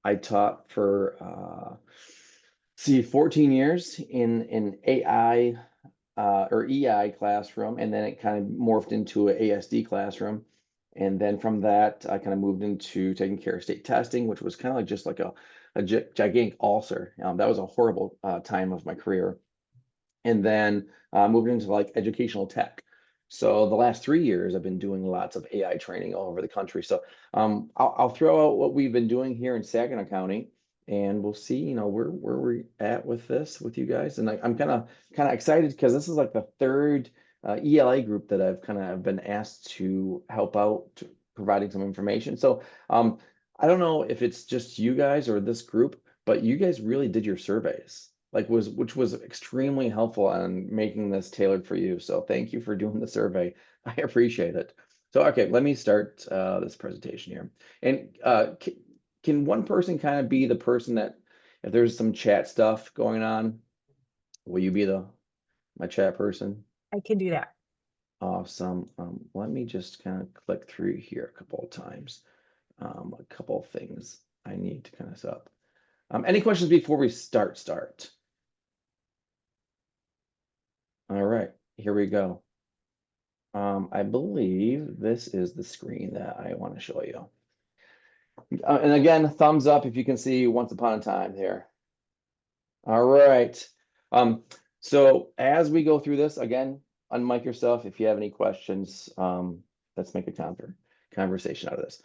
I taught for 14 years in an AI or EI classroom, and then it kind of morphed into an ASD classroom. And then from that, I kind of moved into taking care of state testing, which was kind of like just like a gigantic ulcer. That was a horrible time of my career. And then moved into like educational tech. So the last 3 years, I've been doing lots of AI training all over the country. So I'll throw out what we've been doing here in Saginaw County, and we'll see, where we're at with this with you guys. And I'm kind of excited because this is like the third ELA group that I've kind of been asked to help out, providing some information. So I don't know if it's just you guys or this group, but you guys really did your surveys, like which was extremely helpful on making this tailored for you. So thank you for doing the survey. I appreciate it. So okay, let me start this presentation here. And can one person kind of be the person that, if there's some chat stuff going on, will you be my chat person? I can do that. Awesome. Let me just kind of click through here a couple of times. A couple of things I need to kind of set up. Any questions before we start? All right, here we go. I believe this is the screen that I want to show you. And again, thumbs up if you can see Once Upon a Time here. All right. So as we go through this, again, unmic yourself if you have any questions. Let's make a conversation out of this.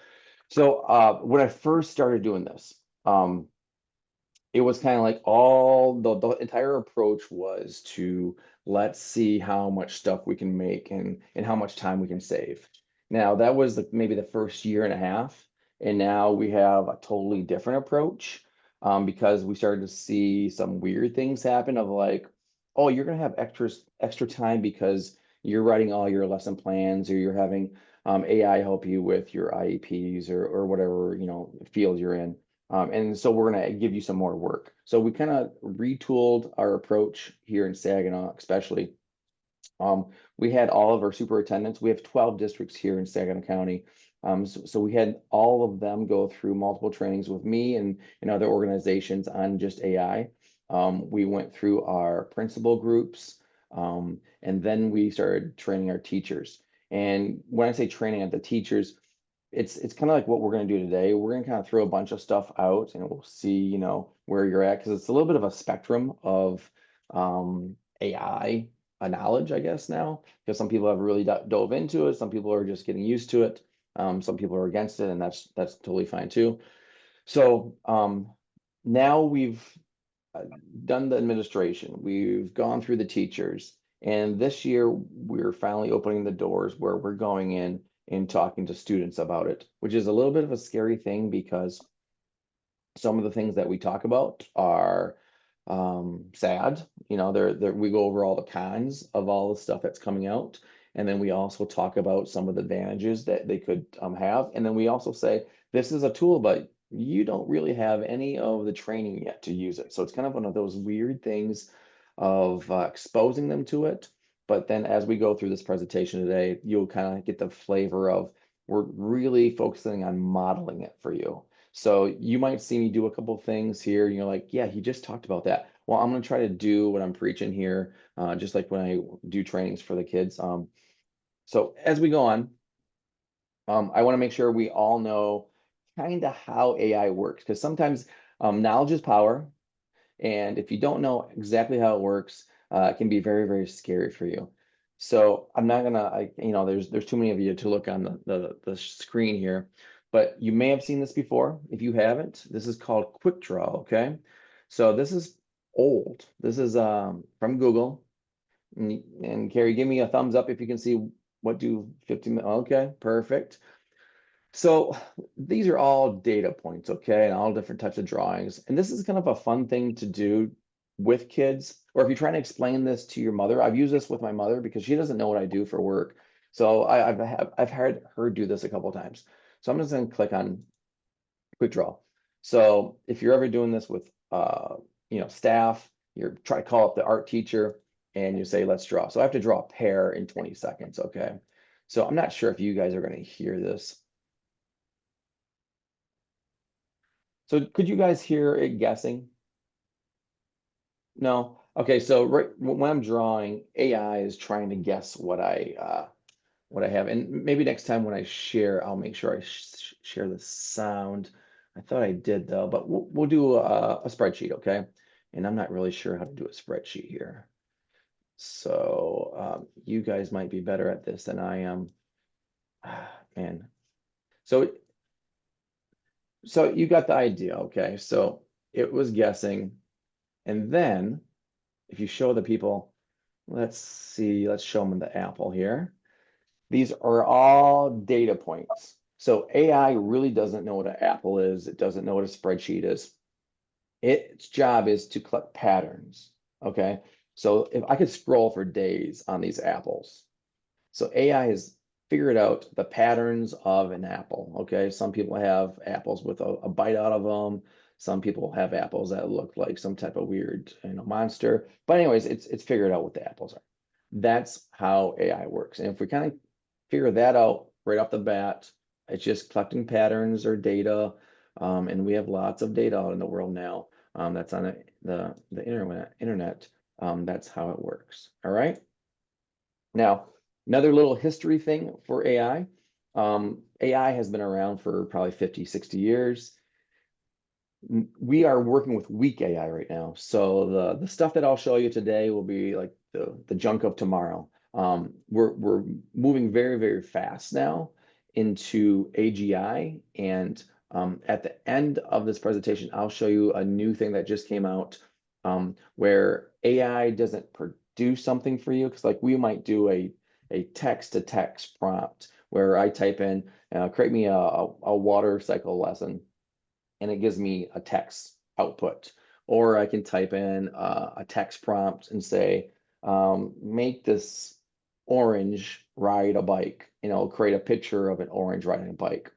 So when I first started doing this, it was kind of like all the entire approach was to let's see how much stuff we can make and how much time we can save. Now that was maybe the first year and a half, and now we have a totally different approach because we started to see some weird things happen of like, oh, you're gonna have extra time because you're writing all your lesson plans or you're having AI help you with your IEPs or whatever field you're in. And so we're going to give you some more work. So we kind of retooled our approach here in Saginaw, especially. We had all of our superintendents. We have 12 districts here in Saginaw County. So we had all of them go through multiple trainings with me and other organizations on just AI. We went through our principal groups, and then we started training our teachers. And when I say training at the teachers, it's kind of like what we're going to do today. We're going to kind of throw a bunch of stuff out and we'll see, where you're at, because it's a little bit of a spectrum of AI knowledge, I guess, now, because some people have really dove into it. Some people are just getting used to it. Some people are against it, and that's totally fine too. So now we've done the administration. We've gone through the teachers. And this year, we're finally opening the doors where we're going in and talking to students about it, which is a little bit of a scary thing because some of the things that we talk about are sad. We go over all the cons of all the stuff that's coming out. And then we also talk about some of the advantages that they could have. And then we also say, this is a tool, but you don't really have any of the training yet to use it. So it's kind of one of those weird things of exposing them to it. But then as we go through this presentation today, you'll kind of get the flavor of we're really focusing on modeling it for you. So you might see me do a couple things here, and you're like, yeah, he just talked about that. Well, I'm going to try to do what I'm preaching here, just like when I do trainings for the kids. So as we go on, I want to make sure we all know kind of how AI works, because sometimes knowledge is power. And if you don't know exactly how it works, it can be very, very scary for you. So I'm not gonna, there's too many of you to look on the screen here, but you may have seen this before. If you haven't, this is called Quick Draw. Okay, so this is old. This is from Google. And Carrie, give me a thumbs up if you can see what do 50 minutes. Okay, perfect. So these are all data points, okay, and all different types of drawings. And this is kind of a fun thing to do with kids. Or if you're trying to explain this to your mother, I've used this with my mother because she doesn't know what I do for work. So I've had her do this a couple of times. So I'm just going to click on Quick Draw. So if you're ever doing this with staff, you're trying to call up the art teacher and you say, let's draw. So I have to draw a pear in 20 seconds, okay? So I'm not sure if you guys are going to hear this. So could you guys hear it guessing? No? Okay, so right when I'm drawing, AI is trying to guess what I have. And maybe next time when I share, I'll make sure I share the sound. I thought I did though, but we'll do a spreadsheet, okay? And I'm not really sure how to do a spreadsheet here. So you guys might be better at this than I am. Man. So you got the idea, okay? So it was guessing. And then if you show the people, let's see, let's show them the apple here. These are all data points. So AI really doesn't know what an apple is. It doesn't know what a spreadsheet is. Its job is to collect patterns. Okay. So if I could scroll for days on these apples, so AI has figured out the patterns of an apple. Okay. Some people have apples with a bite out of them. Some people have apples that look like some type of weird, monster. But anyways, it's figured out what the apples are. That's how AI works. And if we kind of figure that out right off the bat, it's just collecting patterns or data. And we have lots of data out in the world now. That's on the internet. That's how it works. All right. Now, another little history thing for AI. AI has been around for probably 50, 60 years. We are working with weak AI right now. So the stuff that I'll show you today will be like the junk of tomorrow. We're moving very, very fast now into AGI. And at the end of this presentation, I'll show you a new thing that just came out where AI doesn't produce something for you. Because like we might do a text-to-text prompt where I type in, create me a water cycle lesson and it gives me a text output. Or I can type in a text prompt and say, make this orange ride a bike, create a picture of an orange riding a bike.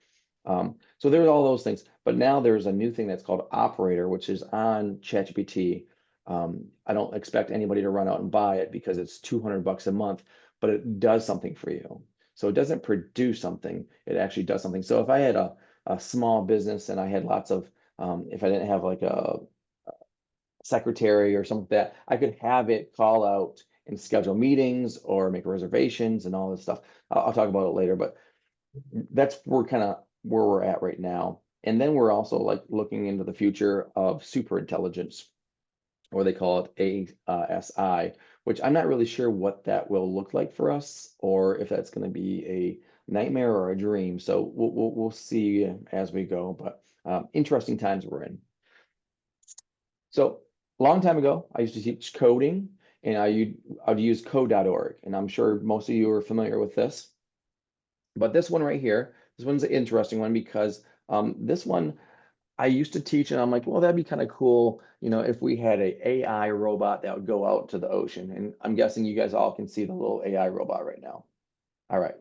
So there's all those things. But now there's a new thing that's called Operator, which is on ChatGPT. I don't expect anybody to run out and buy it because it's $200 a month, but it does something for you. So it doesn't produce something, it actually does something. So if I had a small business and I had lots of, if I didn't have like a secretary or something like that, I could have it call out and schedule meetings or make reservations and all this stuff. I'll talk about it later, but that's kind of where we're at right now. And then we're also like looking into the future of super intelligence, or they call it ASI, which I'm not really sure what that will look like for us, or if that's going to be a nightmare or a dream. So we'll see as we go. But interesting times we're in. So a long time ago, I used to teach coding, and I'd use code.org, and I'm sure most of you are familiar with this. But this one right here, this one's an interesting one because this one I used to teach, and I'm like, well, that'd be kind of cool, if we had a AI robot that would go out to the ocean. And I'm guessing you guys all can see the little AI robot right now. All right.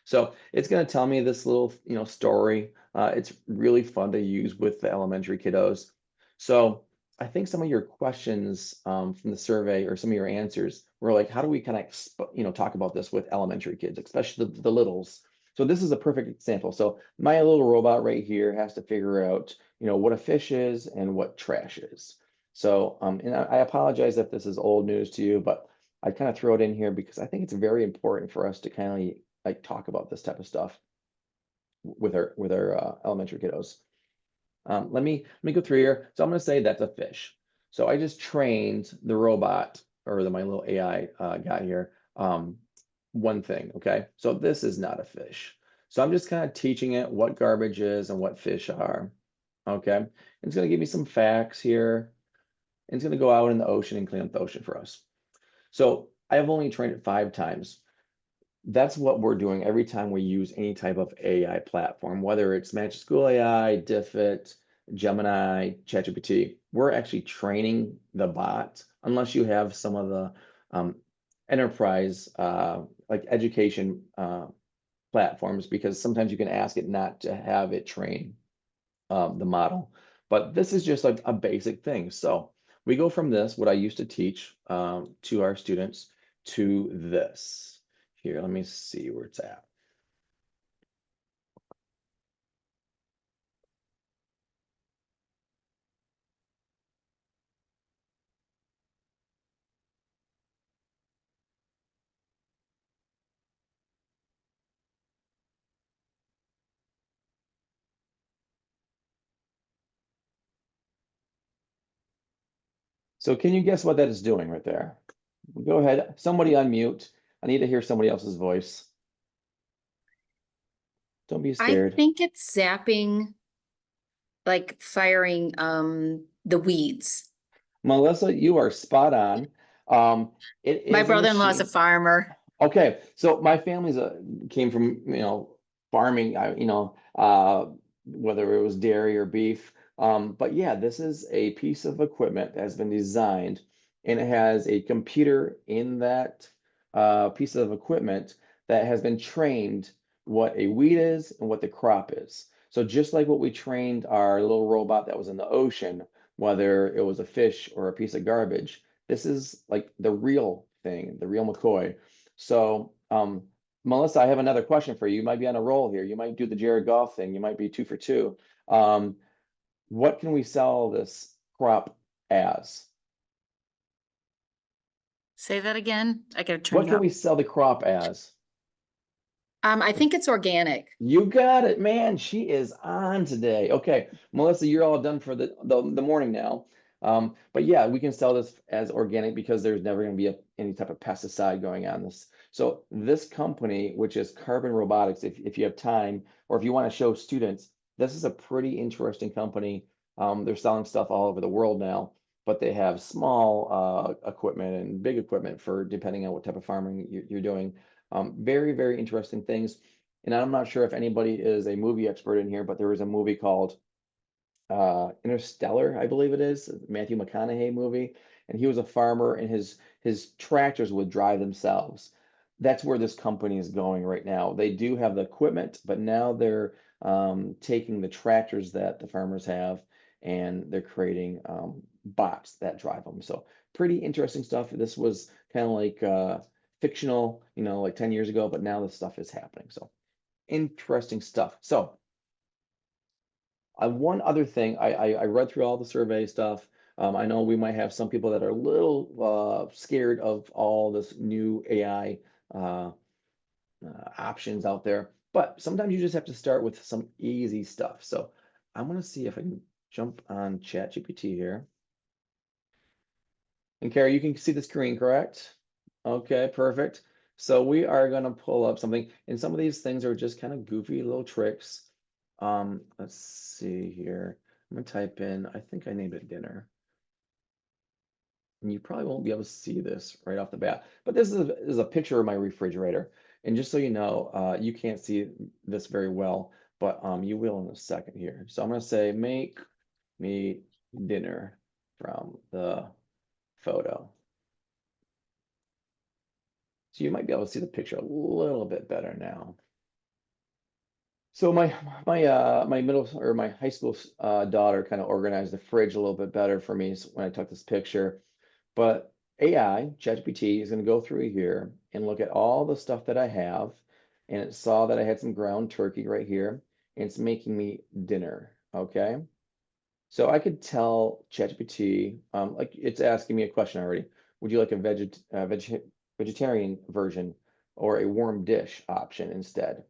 So it's going to tell me this little, story. It's really fun to use with the elementary kiddos. So I think some of your questions from the survey or some of your answers were like, how do we kind of, talk about this with elementary kids, especially the littles? So this is a perfect example. So my little robot right here has to figure out, what a fish is and what trash is. So, and I apologize if this is old news to you, but I kind of throw it in here because I think it's very important for us to kind of like talk about this type of stuff with our elementary kiddos. Let me go through here. So I'm going to say that's a fish. So I just trained the robot or my little AI guy here one thing. Okay, so this is not a fish. So I'm just kind of teaching it what garbage is and what fish are. Okay, it's going to give me some facts here. It's going to go out in the ocean and clean up the ocean for us. So I have only trained it 5 times. That's what we're doing every time we use any type of AI platform, whether it's Magic School AI, Diffit, Gemini, ChatGPT. We're actually training the bot, unless you have some of the enterprise, like education platforms, because sometimes you can ask it not to have it train the model. But this is just like a basic thing. So we go from this, what I used to teach to our students, to this. Here, let me see where it's at. So can you guess what that is doing right there? Go ahead. Somebody unmute. I need to hear somebody else's voice. Don't be I scared. think it's zapping, like firing the weeds. Melissa, you are spot on. It My is a brother-in-law is a machine. farmer. Okay, so my family's came from, farming, whether it was dairy or beef. But yeah, this is a piece of equipment that has been designed, and it has a computer in that piece of equipment that has been trained what a weed is and what the crop is. So just like what we trained our little robot that was in the ocean, whether it was a fish or a piece of garbage, this is like the real thing, the real McCoy. So, Melissa, I have another question for you. You might be on a roll here. You might do the Jared Goff thing. You might be 2 for 2. Um, what can we sell this crop as? Say that again. I gotta turn What you can up. we sell the crop as? I think it's organic. You got it, man. She is on today. Okay, Melissa, you're all done for the morning now. But yeah, we can sell this as organic because there's never going to be any type of pesticide going on this. So this company, which is Carbon Robotics, if you have time or if you want to show students, this is a pretty interesting company. They're selling stuff all over the world now, but they have small equipment and big equipment for depending on what type of farming you're doing. Very, very interesting things. And I'm not sure if anybody is a movie expert in here, but there was a movie called Interstellar, I believe it is, Matthew McConaughey movie, and he was a farmer, and his tractors would drive themselves. That's where this company is going right now. They do have the equipment, but now they're taking the tractors that the farmers have, and they're creating bots that drive them. So pretty interesting stuff. This was kind of like fictional, like 10 years ago, but now this stuff is happening. So interesting stuff. So, one other thing, I read through all the survey stuff. I know we might have some people that are a little scared of all this new AI uh, options out there, but sometimes you just have to start with some easy stuff. So, I'm gonna see if I can jump on ChatGPT here. And Carrie, you can see the screen, correct? Okay, perfect. So we are gonna pull up something, and some of these things are just kind of goofy little tricks. Let's see here. I'm gonna type in, I think I named it dinner. And you probably won't be able to see this right off the bat, but this is a picture of my refrigerator. And just so you know, you can't see this very well, but you will in a second here. So I'm gonna say, make me dinner from the photo. So you might be able to see the picture a little bit better now. So my middle or my high school daughter kind of organized the fridge a little bit better for me when I took this picture. But AI, ChatGPT, is going to go through here and look at all the stuff that I have, and it saw that I had some ground turkey right here, and it's making me dinner. Okay, so I could tell ChatGPT, like it's asking me a question already. Would you like a vegetarian version or a warm dish option instead?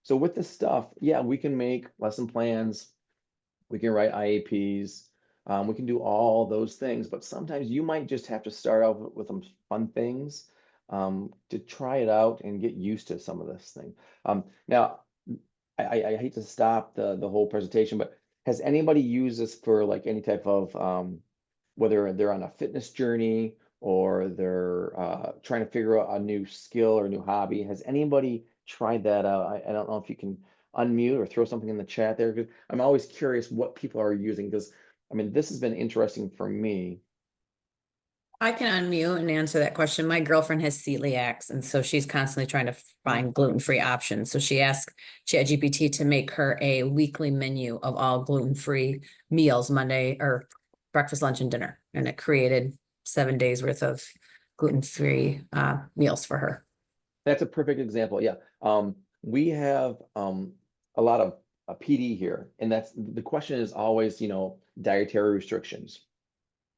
So with this stuff, yeah, we can make lesson plans, we can write IAPs, we can do all those things, but sometimes you might just have to start out with some fun things to try it out and get used to some of this thing. Now, I hate to stop the whole presentation, but has anybody used this for like any type of whether they're on a fitness journey or they're trying to figure out a new skill or a new hobby? Has anybody tried that out? I don't know if you can unmute or throw something in the chat there, because I'm always curious what people are using, because I mean, this has been interesting for me. I can unmute and answer that question. My girlfriend has celiacs, and so she's constantly trying to find gluten-free options. So she asked ChatGPT to make her a weekly menu of all gluten-free meals, Monday or breakfast, lunch, and dinner. And it created 7 days worth of gluten-free meals for her. That's a perfect example. Yeah. We have a lot of PD here, and that's the question is always, dietary restrictions.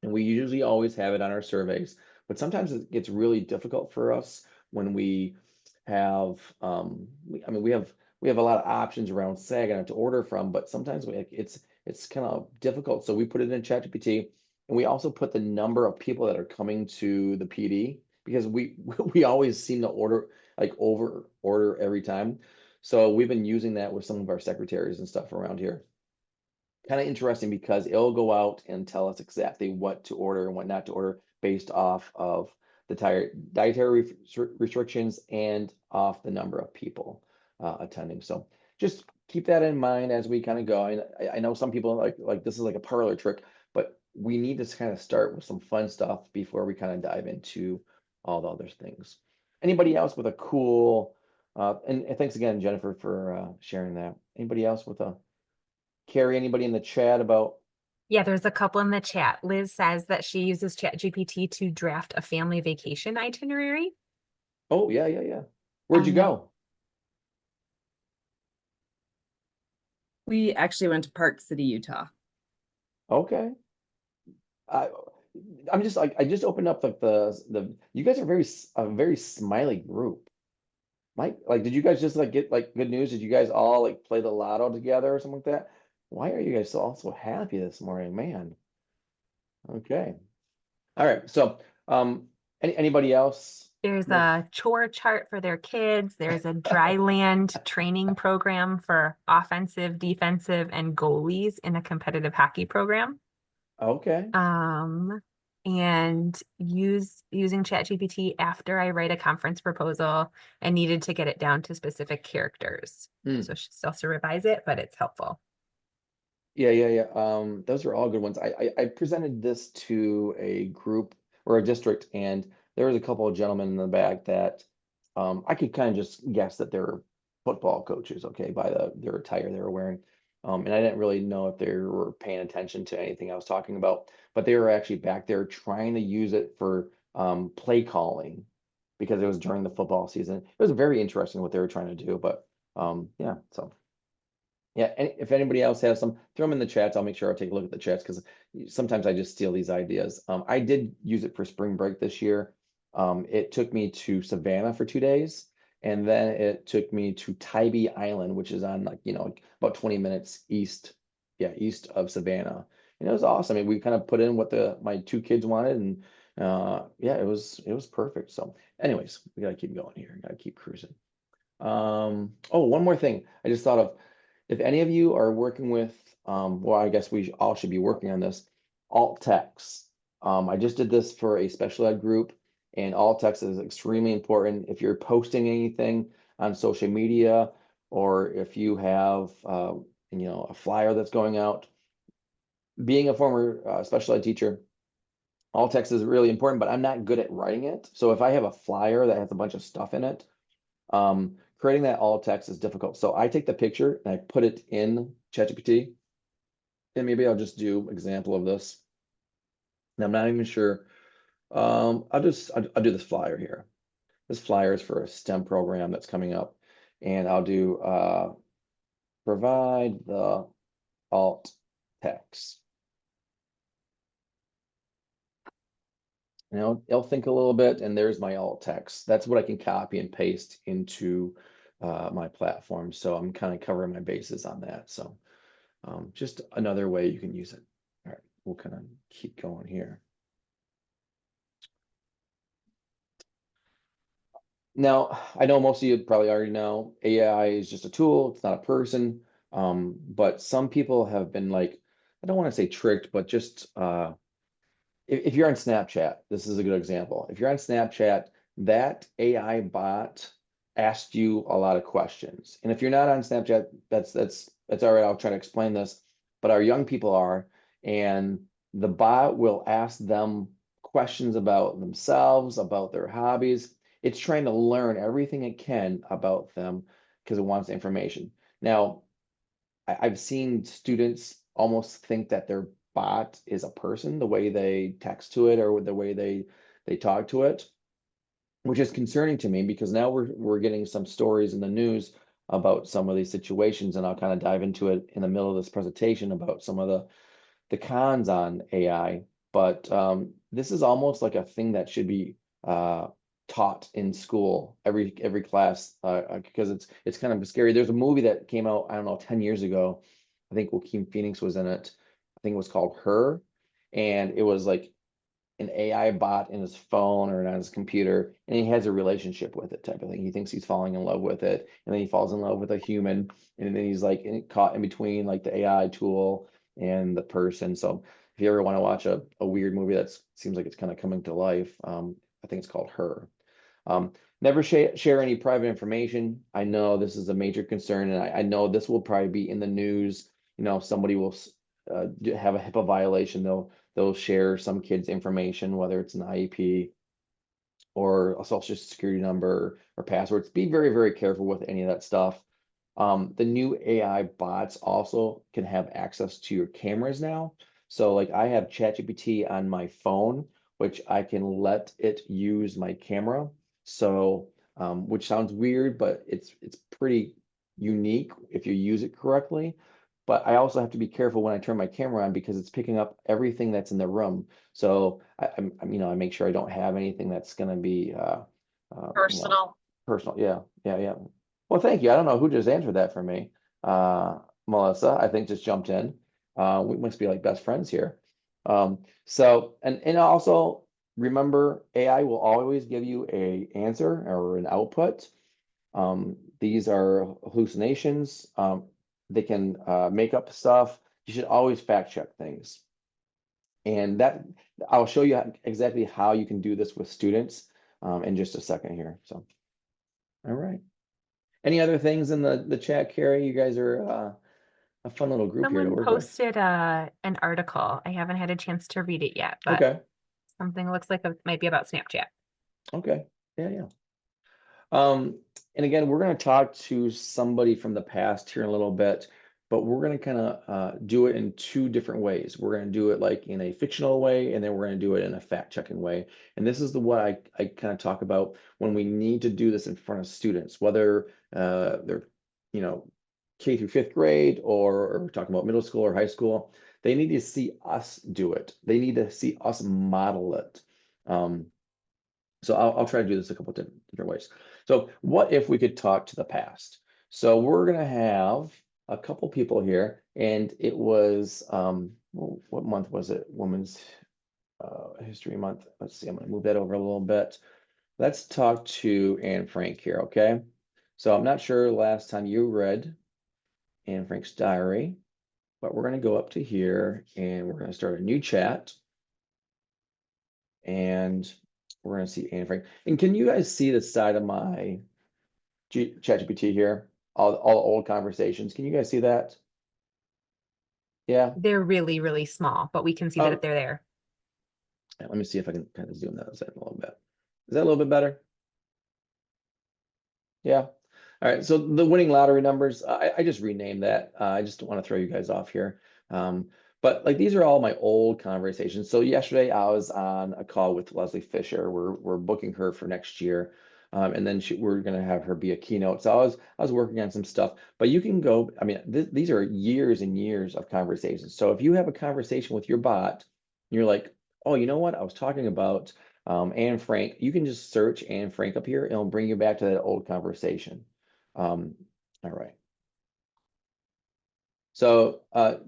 And we usually always have it on our surveys, but sometimes it gets really difficult for us when we have, I mean, we have a lot of options around Saginaw to order from, but sometimes it's kind of difficult. So we put it in ChatGPT, And we also put the number of people that are coming to the PD because we we always seem to over order every time. So we've been using that with some of our secretaries and stuff around here. Kind of interesting because it'll go out and tell us exactly what to order and what not to order based off of the dietary restrictions and off the number of people attending. So just keep that in mind as we kind of go. I know some people like this is like a parlor trick, but we need to kind of start with some fun stuff before we kind of dive into all the other things. Anybody else with a cool, and thanks again, Jennifer, for sharing that. Anybody else with a Carrie, anybody in the chat about? Yeah, there's a couple in the chat. Liz says that she uses ChatGPT to draft a family vacation itinerary. Oh, yeah, yeah, yeah. Where'd you Um, go? We actually went to Park City, Utah. Okay. I I'm just like I just opened up like the you guys are a very smiley group. Mike, like did you guys just like get like good news? Did you guys all like play the lotto together or something like that? Why are you guys all so happy this morning, man? Okay. All right. So anybody else? There's with- a chore chart for their kids. There's a dry land training program for offensive, defensive, and goalies in a competitive hockey program. Okay. And using ChatGPT after I write a conference proposal and needed to get it down to specific characters. Mm. So she still has to revise it, but it's helpful. Yeah, yeah, yeah. Those are all good ones. I presented this to a group or a district, and there was a couple of gentlemen in the back that I could kind of just guess that they're football coaches, okay, by their attire they were wearing. And I didn't really know if they were paying attention to anything I was talking about, but they were actually back there trying to use it for play calling because it was during the football season. It was very interesting what they were trying to do, but yeah, so. Yeah, and if anybody else has some, throw them in the chats. I'll make sure I'll take a look at the chats because sometimes I just steal these ideas. I did use it for spring break this year. It took me to Savannah for 2 days, and then it took me to Tybee Island, which is on like about 20 minutes east, yeah, east of Savannah. And it was awesome. And we kind of put in what my two kids wanted, and yeah, it was perfect. So, anyways, we gotta keep going here. Gotta keep cruising. Oh, one more thing I just thought of. If any of you are working with, well, I guess we all should be working on this, alt text. I just did this for a special ed group, and alt text is extremely important. If you're posting anything on social media, or if you have, a flyer that's going out, being a former special ed teacher, alt text is really important, but I'm not good at writing it. So if I have a flyer that has a bunch of stuff in it, creating that alt text is difficult. So I take the picture and I put it in ChatGPT, and maybe I'll just do example of this. And I'm not even sure. I'll do this flyer here. This flyer is for a STEM program that's coming up, and I'll do provide the alt text. It'll think a little bit, and there's my alt text. That's what I can copy and paste into my platform. So I'm kind of covering my bases on that. So just another way you can use it. All right, we'll kind of keep going here. Now, I know most of you probably already know AI is just a tool. It's not a person. But some people have been like, I don't want to say tricked, but just if you're on Snapchat, this is a good example. If you're on Snapchat, that AI bot asked you a lot of questions. And if you're not on Snapchat, that's all right. I'll try to explain this. But our young people are, and the bot will ask them questions about themselves, about their hobbies. It's trying to learn everything it can about them because it wants information. Now, I've seen students almost think that their bot is a person, the way they text to it or the way they talk to it, which is concerning to me because now we're getting some stories in the news about some of these situations, and I'll kind of dive into it in the middle of this presentation about some of the cons on AI. But this is almost like a thing that should be taught in school, every class, because it's kind of scary. There's a movie that came out, I don't know, 10 years ago. I think Joaquin Phoenix was in it. I think it was called Her. and it was like an AI bot in his phone or on his computer, and he has a relationship with it type of thing. He thinks he's falling in love with it, and then he falls in love with a human, and then he's like caught in between like the AI tool and the person. So if you ever want to watch a weird movie that seems like it's kind of coming to life, I think it's called Her. Never share any private information. I know this is a major concern, and I know this will probably be in the news. You know, somebody will have a HIPAA violation. They'll share some kid's information, whether it's an IEP or a social security number or passwords. Be very, very careful with any of that stuff. The new AI bots also can have access to your cameras now. So like I have ChatGPT on my phone, which I can let it use my camera. So, which sounds weird, but it's pretty unique if you use it correctly. But I also have to be careful when I turn my camera on because it's picking up everything that's in the room. So I make sure I don't have anything that's going to be Personal. personal. Yeah. Well, thank you. I don't know who just answered that for me. Melissa, I think just jumped in. We must be like best friends here. So and also remember, AI will always give you a answer or an output. These are hallucinations. They can make up stuff. You should always fact check things. And that I'll show you exactly how you can do this with students in just a second here. So, all right. Any other things in the chat, Carrie? You guys are a fun little group here to Someone work with. posted an article. I haven't had a chance to read it yet, but Okay. something looks like it might be about Snapchat. Okay. Yeah. And again, we're going to talk to somebody from the past here in a little bit, but we're going to kind of do it in two different ways. We're going to do it like in a fictional way, and then we're going to do it in a fact-checking way. And this is the what I kind of talk about when we need to do this in front of students, whether they're, K through fifth grade or we're talking about middle school or high school. They need to see us do it. They need to see us model it. So I'll try to do this a couple different ways. So what if we could talk to the past? So we're gonna have a couple people here, and it was what month was it? Women's History Month. Let's see, I'm gonna move that over a little bit. Let's talk to Anne Frank here, okay? So I'm not sure last time you read Anne Frank's diary, but we're gonna go up to here and we're gonna start a new chat. And we're gonna see Anne Frank. And can you guys see the side of my ChatGPT here? All old conversations. Can you guys see that? Yeah. They're really, really small, but we can see that they're there. Let me see if I can kind of zoom that in a little bit. Is that a little bit better? Yeah. All right. So the winning lottery numbers, I just renamed that. I just don't want to throw you guys off here. But like these are all my old conversations. So yesterday I was on a call with Leslie Fisher. We're booking her for next year. And then we're going to have her be a keynote. So I was working on some stuff, but you can go, I mean, these are years and years of conversations. So if you have a conversation with your bot, you're like, oh, you know what? I was talking about Anne Frank. You can just search Anne Frank up here and it'll bring you back to that old conversation. All right. So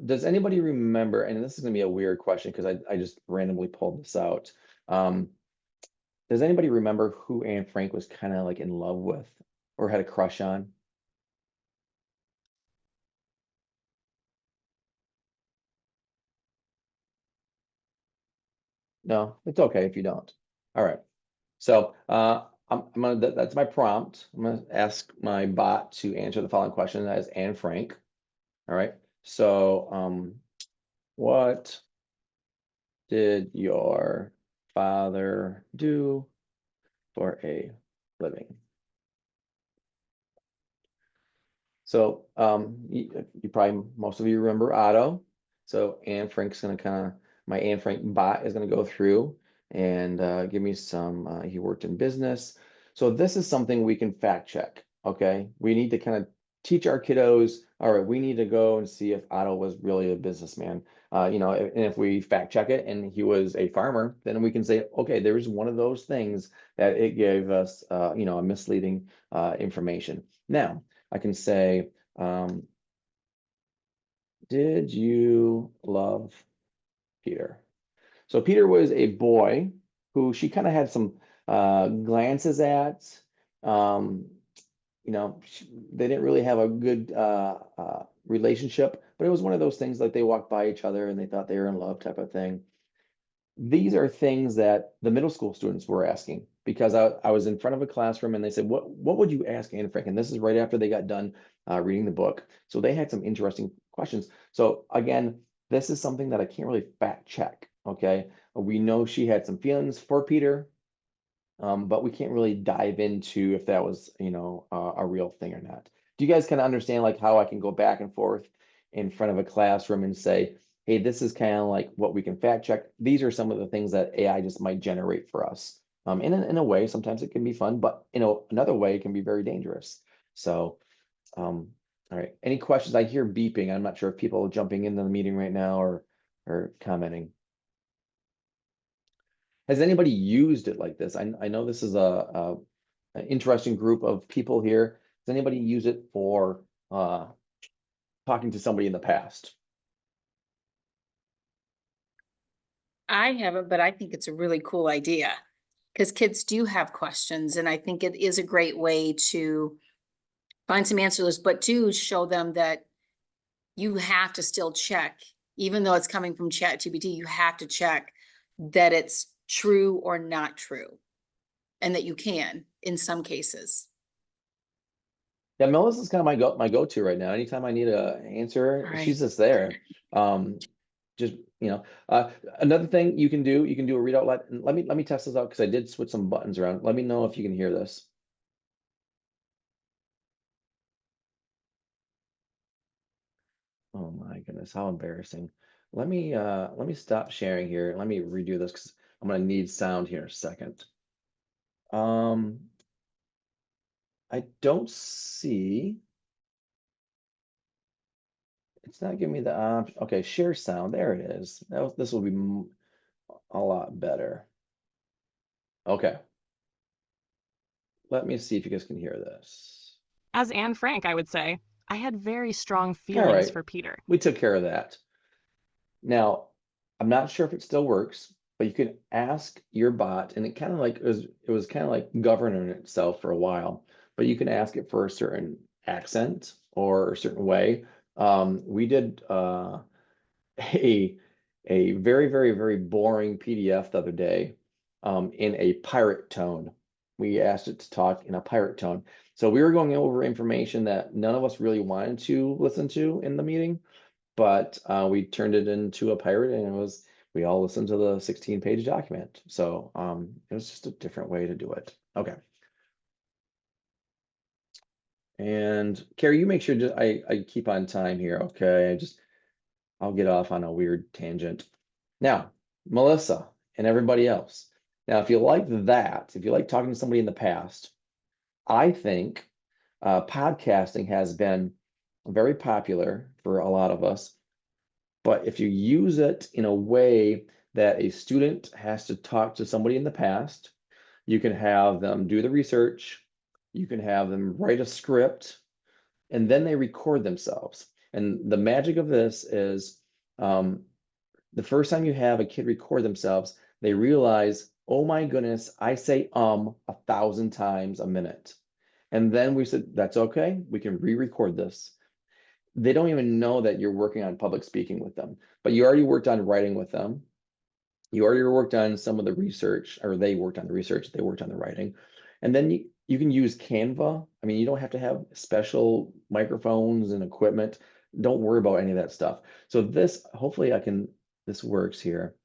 does anybody remember, and this is gonna be a weird question because I just randomly pulled this out. Does anybody remember who Anne Frank was kind of like in love with or had a crush on? No, it's okay if you don't. All right. So that's my prompt. I'm gonna ask my bot to answer the following question as Anne Frank. All right. So what did your father do for a living? So you probably, most of you remember Otto. So Anne Frank's gonna my Anne Frank bot is gonna go through and give me some, he worked in business. So this is something we can fact check, okay? We need to kind of teach our kiddos, all right, we need to go and see if Otto was really a businessman. And if we fact check it and he was a farmer, then we can say, okay, there's one of those things that it gave us, a misleading information. Now, I can say, did you love Peter? So Peter was a boy who she kind of had some glances at. They didn't really have a good relationship, but it was one of those things like they walked by each other and they thought they were in love type of thing. These are things that the middle school students were asking because I was in front of a classroom and they said, what would you ask Anne Frank? And this is right after they got done reading the book. So they had some interesting questions. So again, this is something that I can't really fact check. Okay. We know she had some feelings for Peter, but we can't really dive into if that was, a real thing or not. Do you guys kind of understand like how I can go back and forth in front of a classroom and say, hey, this is kind of like what we can fact check. These are some of the things that AI just might generate for us. In a way, sometimes it can be fun, but another way it can be very dangerous. So, all right. Any questions? I hear beeping. I'm not sure if people are jumping into the meeting right now or commenting. Has anybody used it like this? I know this is an interesting group of people here. Does anybody use it for talking to somebody in the past? I haven't, but I think it's a really cool idea because kids do have questions, and I think it is a great way to find some answers, but to show them that you have to still check, even though it's coming from ChatGPT, you have to check that it's true or not true, and that you can in some cases. Yeah, Melissa's kind of my go-to right now. Anytime I need a answer, Right. she's just there. Just another thing you can do a readout. Let me test this out because I did switch some buttons around. Let me know if you can hear this. Oh my goodness, how embarrassing. Let me stop sharing here. Let me redo this because I'm gonna need sound here in a second. I don't see. It's not giving me the option. Okay, share sound. There it is. This will be a lot better. Okay. Let me see if you guys can hear this. As Anne Frank, I would say, I had very strong All feelings right. for Peter. We took care of that. Now, I'm not sure if it still works, but you can ask your bot, and it kind of like it was kind of like governing itself for a while, but you can ask it for a certain accent or a certain way. We did a very, very, very boring PDF the other day in a pirate tone. We asked it to talk in a pirate tone. So we were going over information that none of us really wanted to listen to in the meeting, but we turned it into a pirate and we all listened to the 16-page document. So it was just a different way to do it. Okay. And Carrie, you make sure I keep on time here, okay? I'll get off on a weird tangent. Now, Melissa and everybody else. Now, if you like talking to somebody in the past, I think podcasting has been very popular for a lot of us. But if you use it in a way that a student has to talk to somebody in the past, you can have them do the research, you can have them write a script, and then they record themselves. And the magic of this is the first time you have a kid record themselves, they realize, oh my goodness, I say 1,000 times a minute. And then we said, that's okay, we can re-record this. They don't even know that you're working on public speaking with them, but you already worked on writing with them. You already worked on some of the research, or they worked on the research, they worked on the writing. And then you can use Canva. I mean, you don't have to have special microphones and equipment. Don't worry about any of that stuff. So hopefully this works here.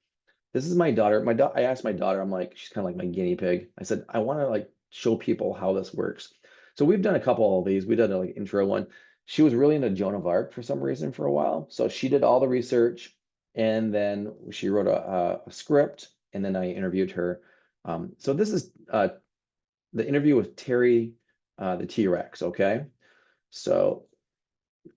This is my daughter. I asked my daughter, I'm like, she's kind of like my guinea pig. I said, I want to like show people how this works. So we've done a couple of these. We did a like intro one. She was really into Joan of Arc for some reason for a while. So she did all the research and then she wrote a script and then I interviewed her. So this is the interview with Terry, the T-Rex, okay? So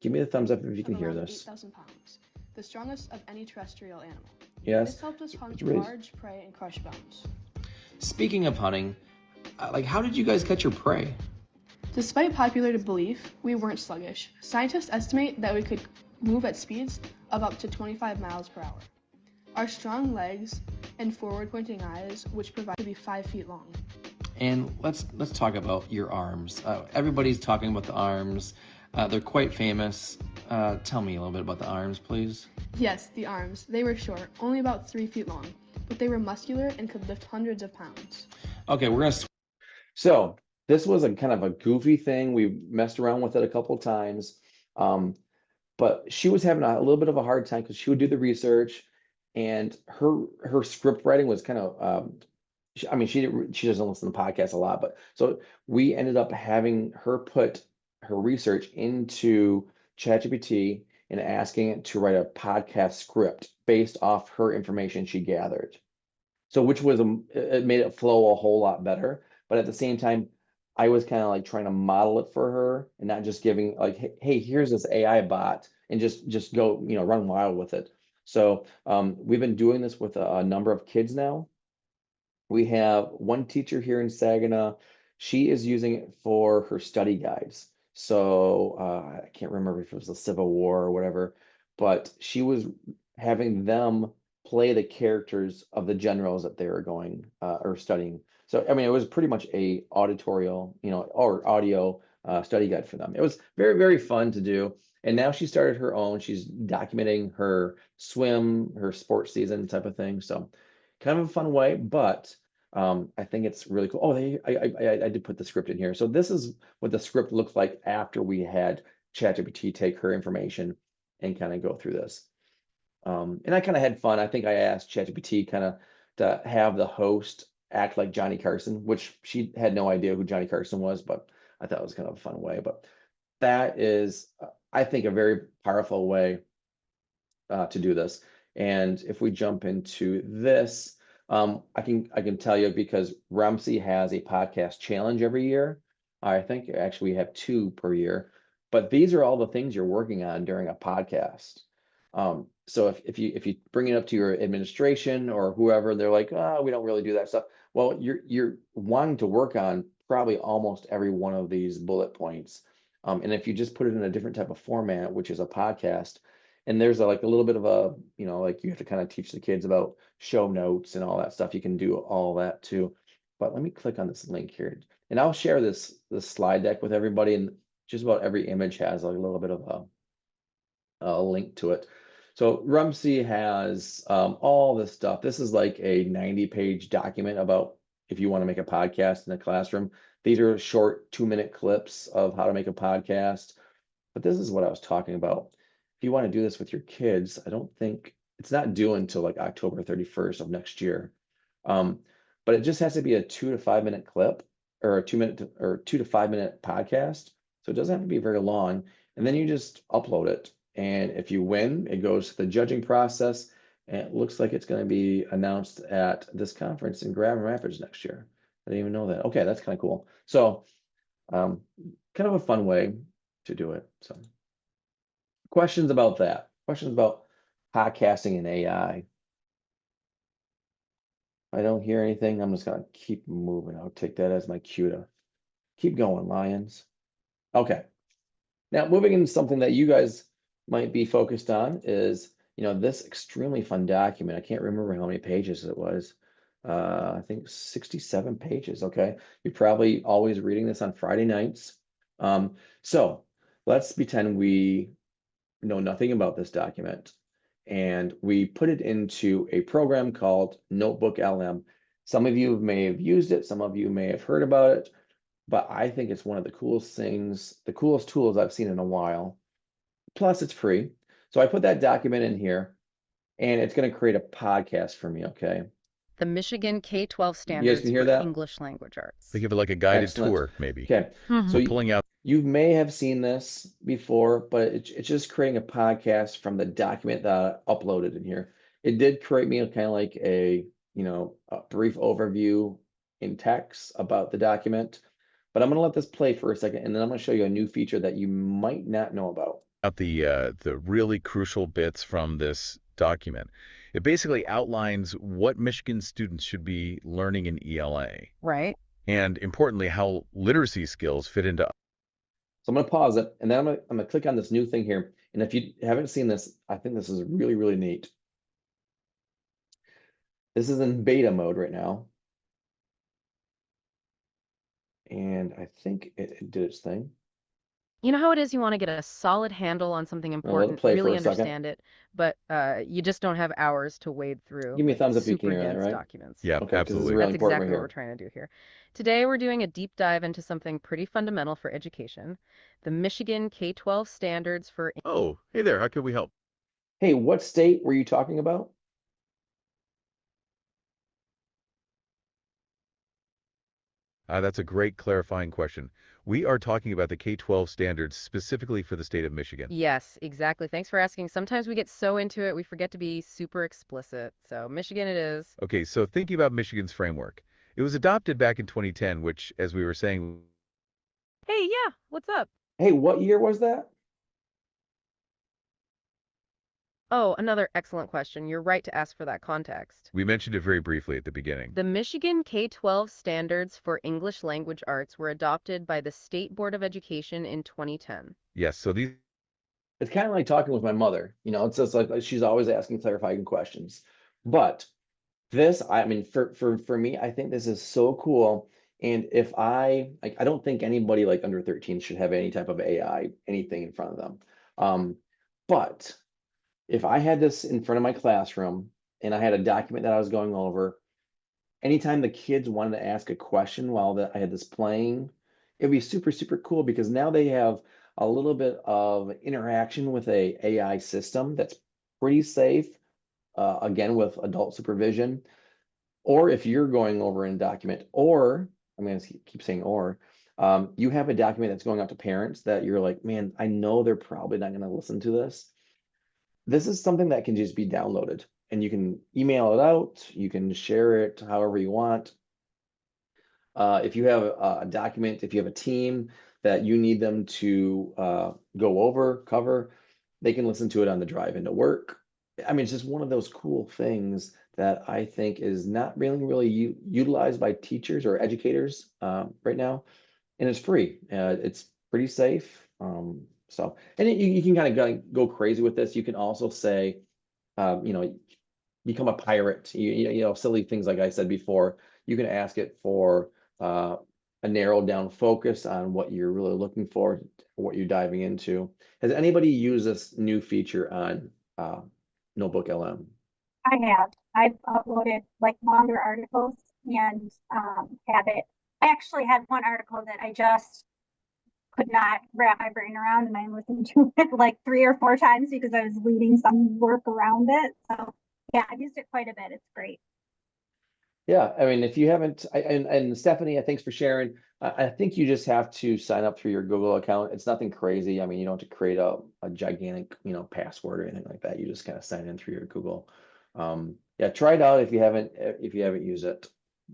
give me the thumbs up if you can hear this. 8,000 pounds, the strongest of any terrestrial animal. Yes. This helped us hunt really... large prey and crush bones. Speaking of hunting, like how did you guys catch your prey? Despite popular belief, we weren't sluggish. Scientists estimate that we could move at speeds of up to 25 miles per hour. Our strong legs and forward-pointing eyes, which provide to be 5 feet long. And let's talk about your arms. Everybody's talking about the arms. They're quite famous. Tell me a little bit about the arms, please. Yes, the arms. They were short, only about 3 feet long, but they were muscular and could lift hundreds of pounds. Okay, we're gonna. So this was a kind of a goofy thing. We messed around with it a couple times, but she was having a little bit of a hard time because she would do the research, and her script writing was kind of. I mean, she doesn't listen to podcasts a lot, but so we ended up having her put her research into ChatGPT and asking it to write a podcast script based off her information she gathered. So which was it made it flow a whole lot better. But at the same time, I was kind of like trying to model it for her and not just giving like, hey, here's this AI bot and just go, run wild with it. So we've been doing this with a number of kids now. We have one teacher here in Saginaw. She is using it for her study guides. So I can't remember if it was the Civil War or whatever, but she was having them play the characters of the generals that they were going or studying. So I mean, it was pretty much a auditorial, or audio study guide for them. It was very, very fun to do. And now she started her own. She's documenting her swim, her sports season type of thing. So kind of a fun way, but I think it's really cool. Oh, I did put the script in here. So this is what the script looked like after we had ChatGPT take her information and kind of go through this. And I kind of had fun. I think I asked ChatGPT kind of to have the host act like Johnny Carson, which she had no idea who Johnny Carson was, but I thought it was kind of a fun way. But that is, I think, a very powerful way to do this. And if we jump into this, I can tell you because Rumsey has a podcast challenge every year. I think actually we have 2 per year, but these are all the things you're working on during a podcast. So if you bring it up to your administration or whoever, they're like, oh, we don't really do that stuff. Well, you're wanting to work on probably almost every one of these bullet points. And if you just put it in a different type of format, which is a podcast, and there's like a little bit of a, like you have to kind of teach the kids about show notes and all that stuff. You can do all that too. But let me click on this link here and I'll share this slide deck with everybody, and just about every image has like a little bit of a link to it. So Rumsey has all this stuff. This is like a 90-page document about if you want to make a podcast in a classroom. These are short 2-minute clips of how to make a podcast. But this is what I was talking about. If you want to do this with your kids, I don't think it's not due until like October 31st of next year. But it just has to be a 2 to 5 minute clip or a 2 to 5 minute podcast. So it doesn't have to be very long. And then you just upload it. And if you win, it goes to the judging process. And it looks like it's going to be announced at this conference in Grand Rapids next year. I didn't even know that. Okay, that's kind of cool. So kind of a fun way to do it. So questions about that? Questions about podcasting and AI? I don't hear anything. I'm just gonna keep moving. I'll take that as my cue to keep going, Lyons. Okay. Now moving into something that you guys might be focused on is, this extremely fun document. I can't remember how many pages it was. I think 67 pages. Okay. You're probably always reading this on Friday nights. So let's pretend we know nothing about this document and we put it into a program called Notebook LM. Some of you may have used it, some of you may have heard about it, but I think it's one of the coolest things, the coolest tools I've seen in a while. Plus it's free. So I put that document in here and it's going to create a podcast for me, okay? The Michigan K-12 You standards guys can hear for that? English language arts. Think of it like a guided Excellent. tour, maybe. Okay, so Pulling out. you may have seen this before, but it's just creating a podcast from the document that I uploaded in here. It did create me kind of like a brief overview in text about the document, but I'm going to let this play for a second, and then I'm going to show you a new feature that you might not know about. The really crucial bits from this document. It basically outlines what Michigan students should be learning in ELA. Right. And importantly, how literacy skills fit into. So I'm going to pause it, and then I'm going to click on this new thing here. And if you haven't seen this, I think this is really, really neat. This is in beta mode right now. And I think it did its thing. You know how it is, you want to get a solid handle on something I'll let it important, play for really a second. understand it, but you just don't have hours to wade through Give me a like thumbs up if you can super hear that, dense right? documents. Yeah, Okay, because this is absolutely. really That's important exactly right what we're here. trying to do here. Today, we're doing a deep dive into something pretty fundamental for education, the Michigan K-12 standards for Oh, hey there. How can we help? Hey, what state were you talking about? That's a great clarifying question. We are talking about the K-12 standards specifically for the state of Michigan. Yes, exactly. Thanks for asking. Sometimes we get so into it, we forget to be super explicit. So Michigan it is. Okay, so thinking about Michigan's framework, it was adopted back in 2010, which, as we were saying, Hey, yeah, what's up? Hey, what year was that? Oh, another excellent question. You're right to ask for that context. we mentioned it very briefly at the beginning. The Michigan K-12 standards for English language arts were adopted by the State Board of Education in 2010. Yes, so these It's kind of like talking with my mother. It's just like she's always asking clarifying questions. But this, I mean, for me, I think this is so cool. And if I don't think anybody like under 13 should have any type of AI, anything in front of them. But if I had this in front of my classroom and I had a document that I was going over, anytime the kids wanted to ask a question while I had this playing, it'd be super, super cool because now they have a little bit of interaction with a AI system that's pretty safe, again, with adult supervision. Or if you're going over in document, or I'm going to keep saying or, you have a document that's going out to parents that you're like, man, I know they're probably not going to listen to this. This is something that can just be downloaded and you can email it out, you can share it however you want. If you have a document, if you have a team that you need them to go over, cover, they can listen to it on the drive into work. I mean, it's just one of those cool things that I think is not really utilized by teachers or educators right now, and it's free. It's pretty safe. And you can kind of go crazy with this. You can also say, you know, become a pirate. Silly things like I said before. You can ask it for a narrowed down focus on what you're really looking for, what you're diving into. Has anybody used this new feature on Notebook LM? I have. I've uploaded like longer articles and have it. I actually had one article that I just could not wrap my brain around, and I listened to it like 3 or 4 times because I was leading some work around it. So yeah, I've used it quite a bit. It's great. Yeah, I mean, if you haven't, and Stephanie, thanks for sharing. I think you just have to sign up through your Google account. It's nothing crazy. I mean, you don't have to create a gigantic, password or anything like that. You just kind of sign in through your Google. Yeah, try it out if you haven't used it.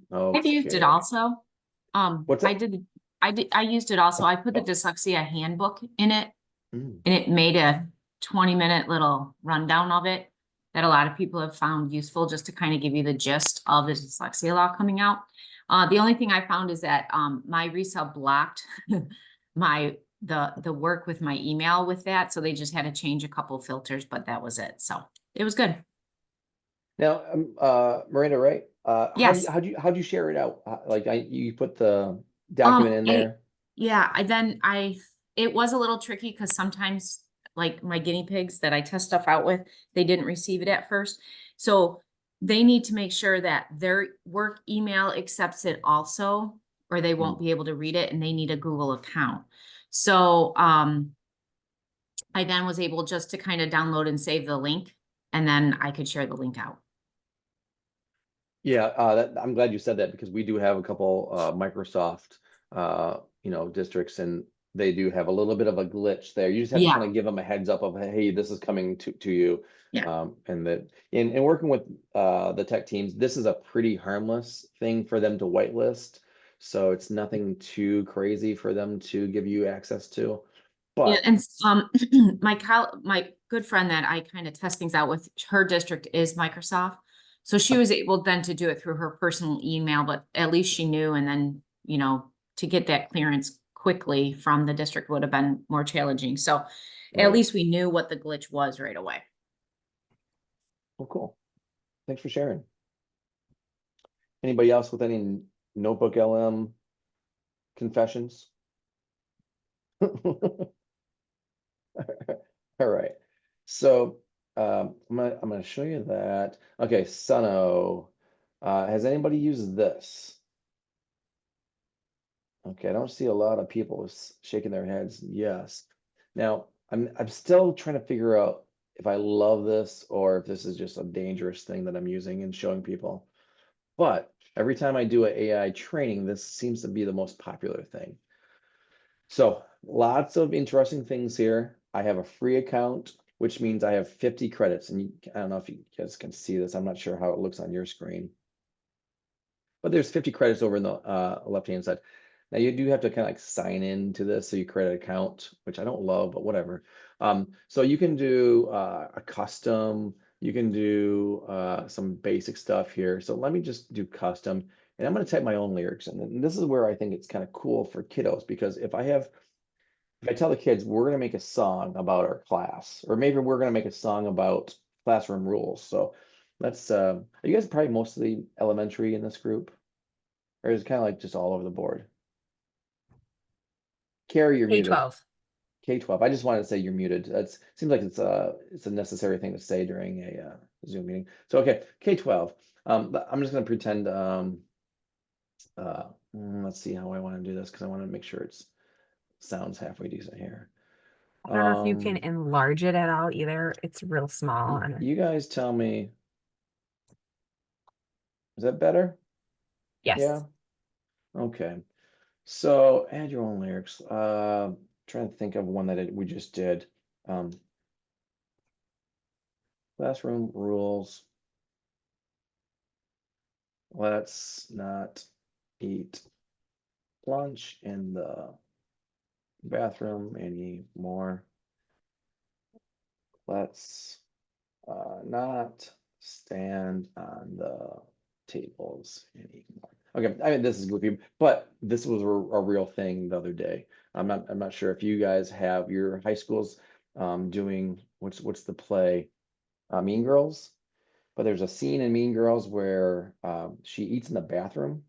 I've used it Okay. also. What's I that? I used it also. I put the dyslexia handbook in it Mm. and it made a 20-minute little rundown of it that a lot of people have found useful just to kind of give you the gist of the dyslexia law coming out. The only thing I found is that my resale blocked the work with my email with that. So they just had to change a couple filters, but that was it. So it was good. Now, Miranda, right? Yes. How'd you share it out? Like you put the document in there? It was a little tricky because sometimes like my guinea pigs that I test stuff out with, they didn't receive it at first. So they need to make sure that their work email accepts it also, or they won't be able to read it and they need a Google account. So I then was able just to kind of download and save the link, and then I could share the link out. Yeah, I'm glad you said that because we do have a couple Microsoft districts, and they do have a little bit of a glitch there. You just have to kind of give them a heads up of, hey, this is coming to you. Yeah. And that in working with the tech teams, this is a pretty harmless thing for them to whitelist. So it's nothing too crazy for them to give you access to. But Yeah, and my good friend that I kind of test things out with, her district is Microsoft. So she was able then to do it through her personal email, but at least she knew, and then, to get that clearance quickly from the district would have been more challenging. So at least we knew what the glitch was right away. Well, cool. Thanks for sharing. Anybody else with any notebook LM confessions? All right. So I'm gonna show you that. Okay, Suno. Has anybody used this? Okay, I don't see a lot of people shaking their heads. Yes. Now, I'm still trying to figure out if I love this or if this is just a dangerous thing that I'm using and showing people. But every time I do an AI training, this seems to be the most popular thing. So lots of interesting things here. I have a free account, which means I have 50 credits. And I don't know if you guys can see this. I'm not sure how it looks on your screen. But there's 50 credits over in the left-hand side. Now you do have to kind of like sign in to this, so you create an account, which I don't love, but whatever. So you can do a custom, you can do some basic stuff here. So let me just do custom, and I'm going to type my own lyrics in. And this is where I think it's kind of cool for kiddos, because if I tell the kids we're going to make a song about our class, or maybe we're going to make a song about classroom rules. So let's, are you guys probably mostly elementary in this group? Or is it kind of like just all over the board? Carrie, you're muted. K-12. K-12. I just wanted to say you're muted. That seems like it's a necessary thing to say during a Zoom meeting. So okay, K-12. I'm just going to pretend. Let's see how I want to do this because I want to make sure it sounds halfway decent here. I don't know if you can enlarge it at all either. It's real small. And You guys tell me. Is that better? yes. Yeah. Okay. So add your own lyrics. Trying to think of one that we just did. Classroom rules. Let's not eat lunch in the bathroom anymore. Let's not stand on the tables anymore. Okay, I mean this is goofy, but this was a real thing the other day. I'm not sure if you guys have your high schools doing what's the play Mean Girls, but there's a scene in Mean Girls where she eats in the bathroom.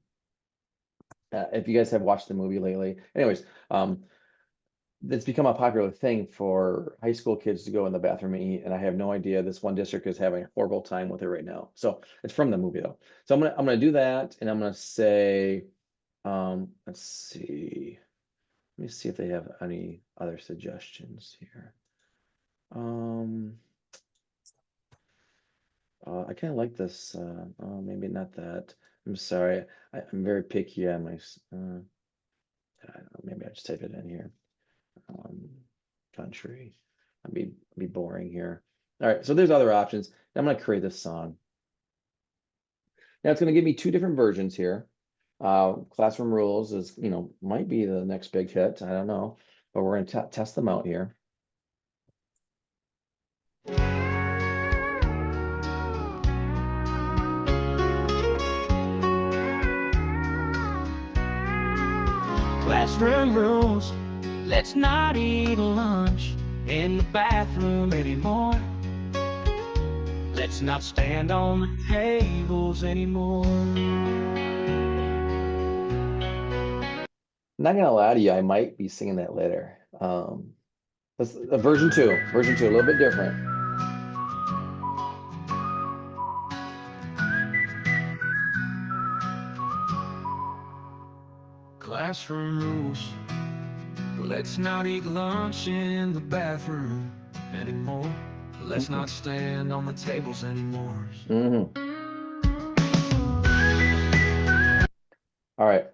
If you guys have watched the movie lately, anyways, it's become a popular thing for high school kids to go in the bathroom and eat, and I have no idea. This one district is having a horrible time with it right now. So it's from the movie though. So I'm gonna do that, and I'm gonna say, let's see. Let me see if they have any other suggestions here. I kind of like this. Oh, maybe not that. I'm sorry. I'm very picky on my. I don't know, maybe I just type it in here. Country. I'd be boring here. All right, so there's other options. I'm gonna create this song. Now it's gonna give me two different versions here. Classroom Rules is, might be the next big hit. I don't know, but we're gonna test them out here. Classroom rules, let's not eat lunch in the bathroom anymore. Let's not stand on the tables anymore. Not gonna lie to you, I might be singing that later. That's version two, a little bit different. Classroom rules, let's not eat lunch in the bathroom anymore. Let's not stand on the tables anymore. All right.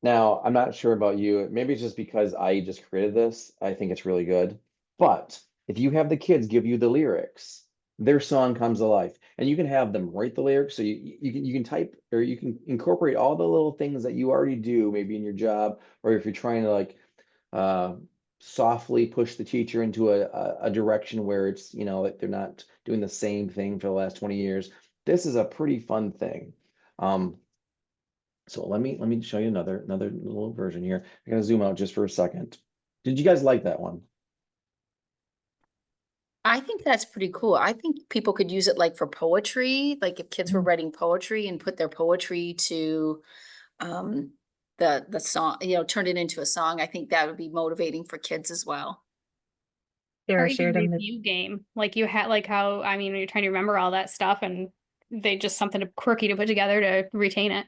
Now, I'm not sure about you. Maybe it's just because I just created this. I think it's really good. But if you have the kids give you the lyrics, their song comes to life. And you can have them write the lyrics. So you can type, or you can incorporate all the little things that you already do, maybe in your job, or if you're trying to like softly push the teacher into a direction where it's, like they're not doing the same thing for the last 20 years. This is a pretty fun thing. So let me show you another little version here. I'm gonna zoom out just for a second. Did you guys like that one? I think that's pretty cool. I think people could use it like for poetry, like if kids were writing poetry and put their poetry to the song, turn it into a song. I think that would be motivating for kids as well. They Or were even shared in the review game, like you had, like how, I mean, when you're trying to remember all that stuff and they just something quirky to put together to retain it.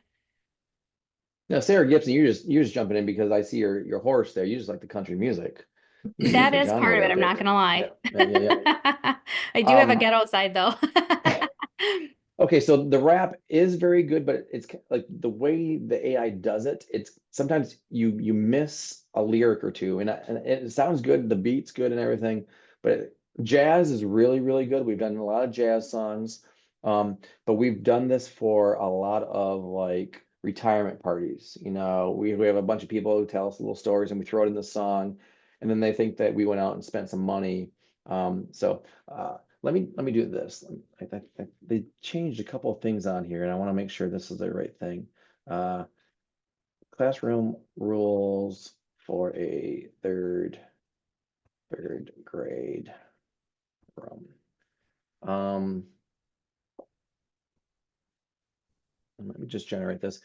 Now, Sarah Gibson, you're just jumping in because I see your horse there. You just like the country music. That The is genre part of it, right I'm there. not gonna lie. Yeah. I do have a Um, ghetto side though. Okay, so the rap is very good, but it's like the way the AI does it, it's sometimes you miss a lyric or two, and it sounds good, the beat's good and everything, but jazz is really, really good. We've done a lot of jazz songs, but we've done this for a lot of like retirement parties. We have a bunch of people who tell us little stories and we throw it in the song, and then they think that we went out and spent some money. So let me do this. They changed a couple of things on here, and I want to make sure this is the right thing. Classroom rules for a third grade room. Let me just generate this.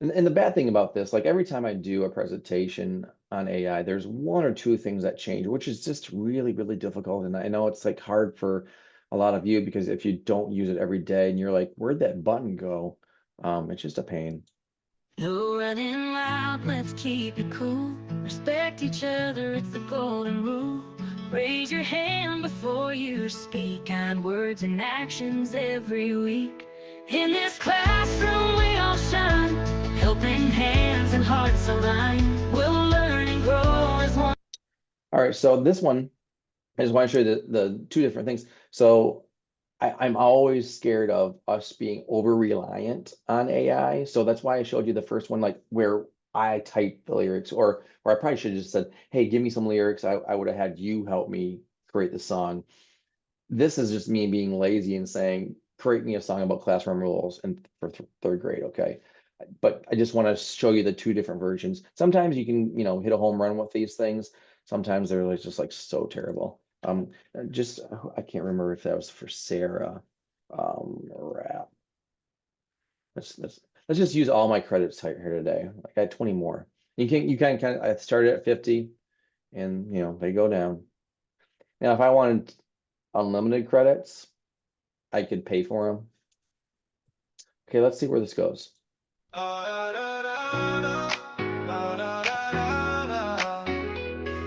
And the bad thing about this, like every time I do a presentation on AI, there's one or two things that change, which is just really, really difficult. And I know it's like hard for a lot of you because if you don't use it every day and you're like, where'd that button go? It's just a pain. No running loud, let's keep it cool. Respect each other, it's the golden rule. Raise your hand before you speak. Kind words and actions every week. In this classroom we all shine. Helping hands and hearts align. We'll learn and grow as one. All right, so this one, I just want to show you the two different things. So I'm always scared of us being over-reliant on AI. So that's why I showed you the first one, like where I typed the lyrics, or I probably should have just said, hey, give me some lyrics. I would have had you help me create the song. This is just me being lazy and saying, create me a song about classroom rules and for third grade, okay? But I just want to show you the two different versions. Sometimes you can, hit a home run with these things. Sometimes they're like just like so terrible. I can't remember if that was for Sarah. Rap. Let's just use all my credits here today. Like I had 20 more. You can kind of I started at 50 and they go down. Now if I wanted unlimited credits, I could pay for them. Okay, let's see where this goes.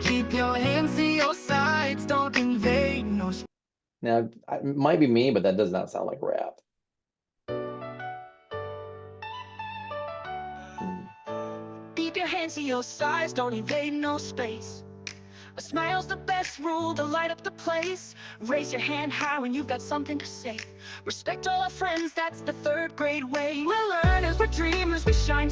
Keep your hands to your sides, don't invade no. Now, it might be me, but that does not sound like rap. Keep your hands to your sides, don't invade no space. A smile's the best rule to light up the place. Raise your hand high when you've got something to say. Respect all our friends, that's the third grade way. We're learners, we're dreamers, we shine.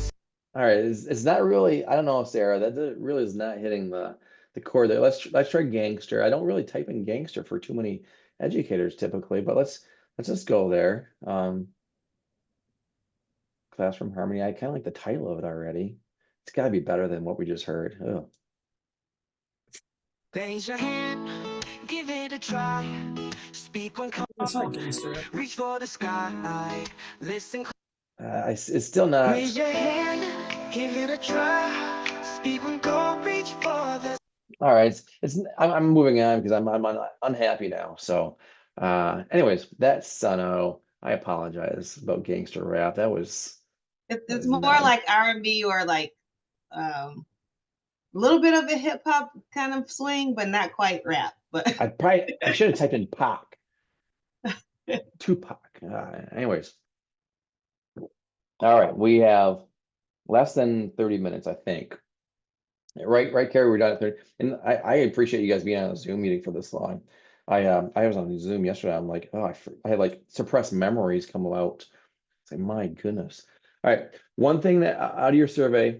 All right, it's not really, I don't know, Sarah, really is not hitting the core there. Let's try gangster. I don't really type in gangster for too many educators typically, but let's just go there. Classroom harmony. I kind of like the title of it already. It's got to be better than what we just heard. Oh. Raise your hand, give it a try. Speak one call, reach for the sky. Listen. It's still not. Raise your hand, give it a try. Speak one call, reach for the. All right, I'm moving on because I'm unhappy now. So, anyways, that's Suno. I apologize about gangster rap. That was. It's more like R&B or like a little bit of a hip hop kind of swing, but not quite rap. But I should have typed in Pac. Tupac. Anyways. All right, we have less than 30 minutes, I think. Right, Carrie, we're done at 30. And I appreciate you guys being on a Zoom meeting for this long. I was on Zoom yesterday. I'm like, oh, I had like suppressed memories come out. It's like, my goodness. All right, one thing that out of your survey,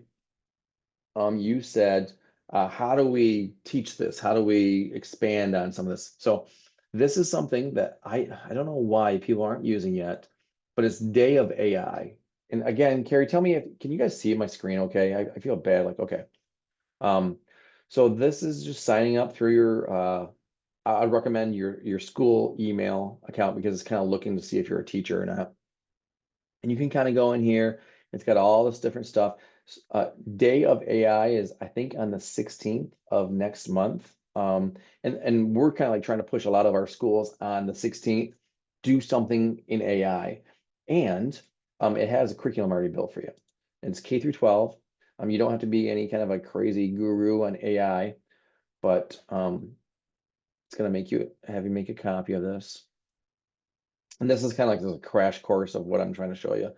you said, how do we teach this? How do we expand on some of this? So this is something that I don't know why people aren't using yet, but it's Day of AI. And again, Carrie, tell me can you guys see my screen okay? I feel bad, like, okay. So this is just signing up through your I'd recommend your school email account because it's kind of looking to see if you're a teacher or not. And you can kind of go in here. It's got all this different stuff. Day of AI is, I think, on the 16th of next month. And we're kind of like trying to push a lot of our schools on the 16th, do something in AI. And it has a curriculum already built for you. It's K through 12. You don't have to be any kind of a crazy guru on AI, but it's going to have you make a copy of this. And this is kind of like a crash course of what I'm trying to show you.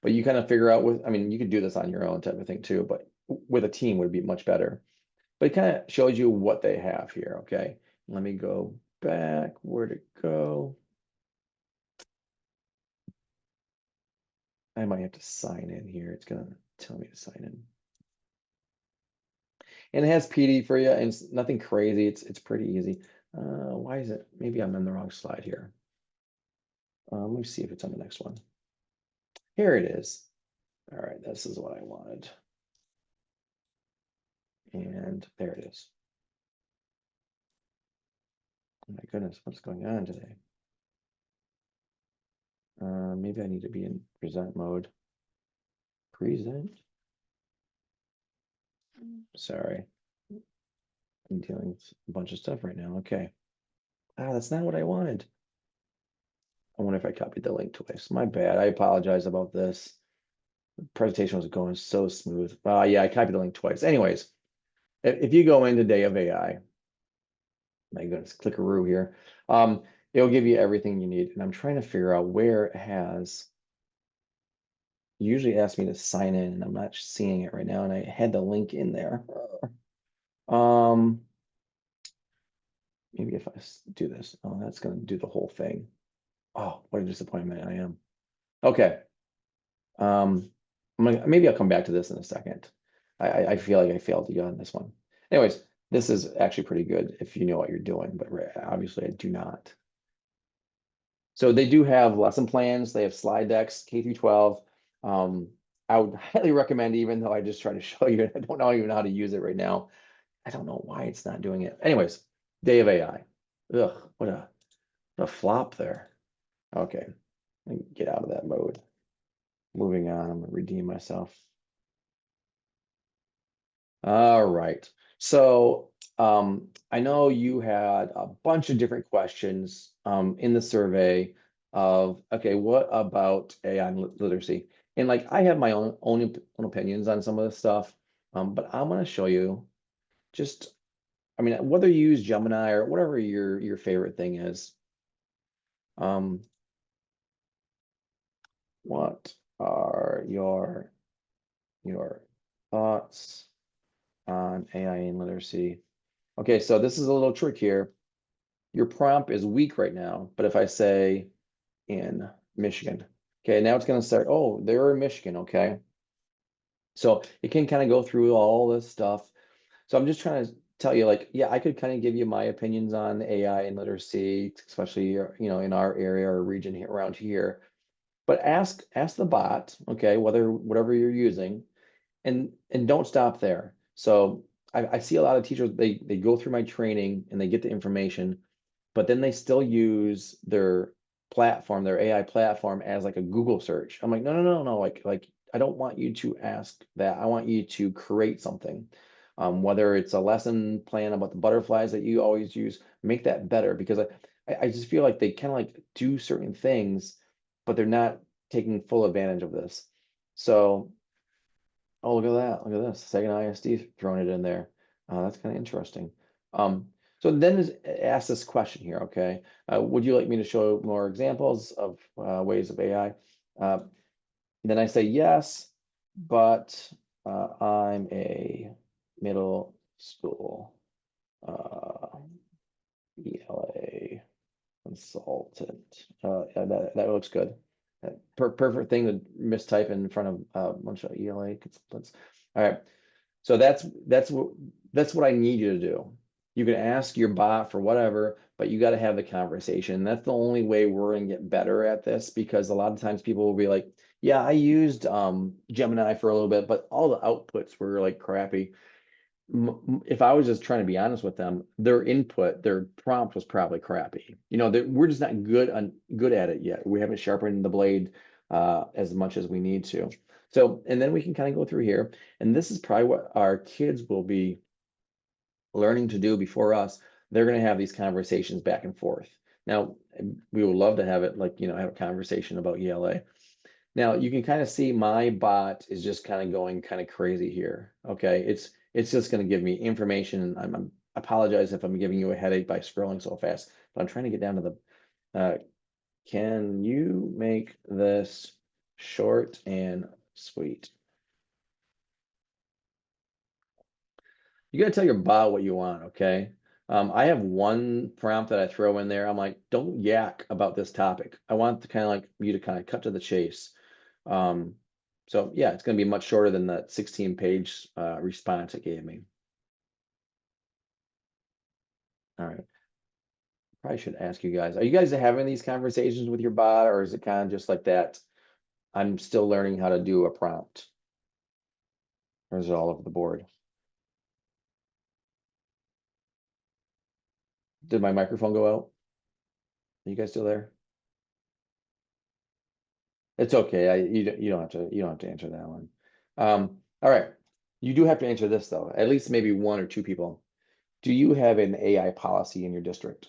But you kind of figure out I mean, you could do this on your own type of thing too, but with a team would be much better. But it kind of shows you what they have here, okay? Let me go back, where'd it go? I might have to sign in here. It's gonna tell me to sign in. And it has PD for you, and it's nothing crazy. It's pretty easy. Why is it? Maybe I'm on the wrong slide here. Let me see if it's on the next one. Here it is. All right, this is what I wanted. And there it is. Oh my goodness, what's going on today? Maybe I need to be in present mode. Present? Sorry. I'm dealing with a bunch of stuff right now. Okay. That's not what I wanted. I wonder if I copied the link twice. My bad. I apologize about this. The presentation was going so smooth. Yeah, I copied the link twice. Anyways, if you go into Day of AI, my goodness, clickaroo here. It'll give you everything you need. And I'm trying to figure out where it has. Usually asks me to sign in, and I'm not seeing it right now. And I had the link in there. Maybe if I do this, oh, that's going to do the whole thing. Oh, what a disappointment I am. Okay. Maybe I'll come back to this in a second. I feel like I failed you on this one. Anyways, this is actually pretty good if you know what you're doing, but obviously I do not. So they do have lesson plans. They have slide decks, K through 12. I would highly recommend, even though I just try to show you, I don't even know how to use it right now. I don't know why it's not doing it. Anyways, Day of AI. Ugh, what a flop there. Okay, let me get out of that mode. Moving on, I'm gonna redeem myself. All right. So I know you had a bunch of different questions in the survey of, okay, what about AI literacy? And like I have my own opinions on some of this stuff, but I'm gonna show you just, I mean, whether you use Gemini or whatever your favorite thing is. What are your thoughts on AI and literacy? Okay, so this is a little trick here. Your prompt is weak right now, but if I say in Michigan, okay, now it's going to start, oh, they're in Michigan, okay? So it can kind of go through all this stuff. So I'm just trying to tell you, like, yeah, I could kind of give you my opinions on AI and literacy, especially, you know, in our area or region here around here. But ask the bot, okay, whatever you're using, and don't stop there. So I see a lot of teachers, they go through my training and they get the information, but then they still use their platform, their AI platform, as like a Google search. I'm like, no, like I don't want you to ask that. I want you to create something. Whether it's a lesson plan about the butterflies that you always use, make that better, because I just feel like they kind of like do certain things, but they're not taking full advantage of this. So, oh, look at that. Look at this. Second ISD throwing it in there. That's kind of interesting. So then ask this question here, okay? Would you like me to show more examples of ways of AI? Then I say yes, but I'm a middle school ELA consultant. Yeah, that looks good. Perfect thing to mistype in front of a bunch of ELA consultants. All right, so that's what I need you to do. You can ask your bot for whatever, but you got to have the conversation. That's the only way we're gonna get better at this, because a lot of times people will be like, yeah, I used Gemini for a little bit, but all the outputs were like crappy. if I was just trying to be honest with them, their input, their prompt was probably crappy. You know, we're just not good at it yet. We haven't sharpened the blade as much as we need to. So, and then we can kind of go through here, and this is probably what our kids will be learning to do before us. They're going to have these conversations back and forth. Now, we would love to have it like, you know, have a conversation about ELA. Now you can kind of see my bot is just kind of going kind of crazy here. Okay, it's just going to give me information. I apologize if I'm giving you a headache by scrolling so fast, but I'm trying to get down to the. Can you make this short and sweet? You got to tell your bot what you want. Okay. I have one prompt that I throw in there. I'm like, don't yak about this topic. I want to kind of like you to kind of cut to the chase. So yeah, it's going to be much shorter than that 16-page response it gave me. All right. Probably should ask you guys, are you guys having these conversations with your bot, or is it kind of just like that? I'm still learning how to do a prompt. Or is it all over the board? Did my microphone go out? Are you guys still there? It's okay. You don't have to answer that one. All right. You do have to answer this though. At least maybe one or two people. Do you have an AI policy in your district?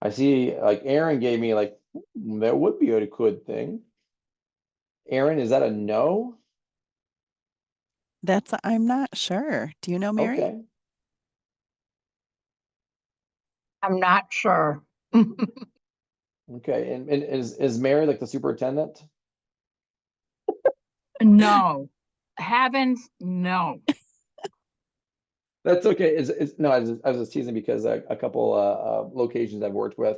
I see like Aaron gave me like that would be a good thing. Aaron, is that a no? I'm not sure. Do you know, Mary? Okay. I'm not sure. Okay. And is Mary like the superintendent? No. Heavens, no. That's okay. No, I was just teasing because a couple locations I've worked with,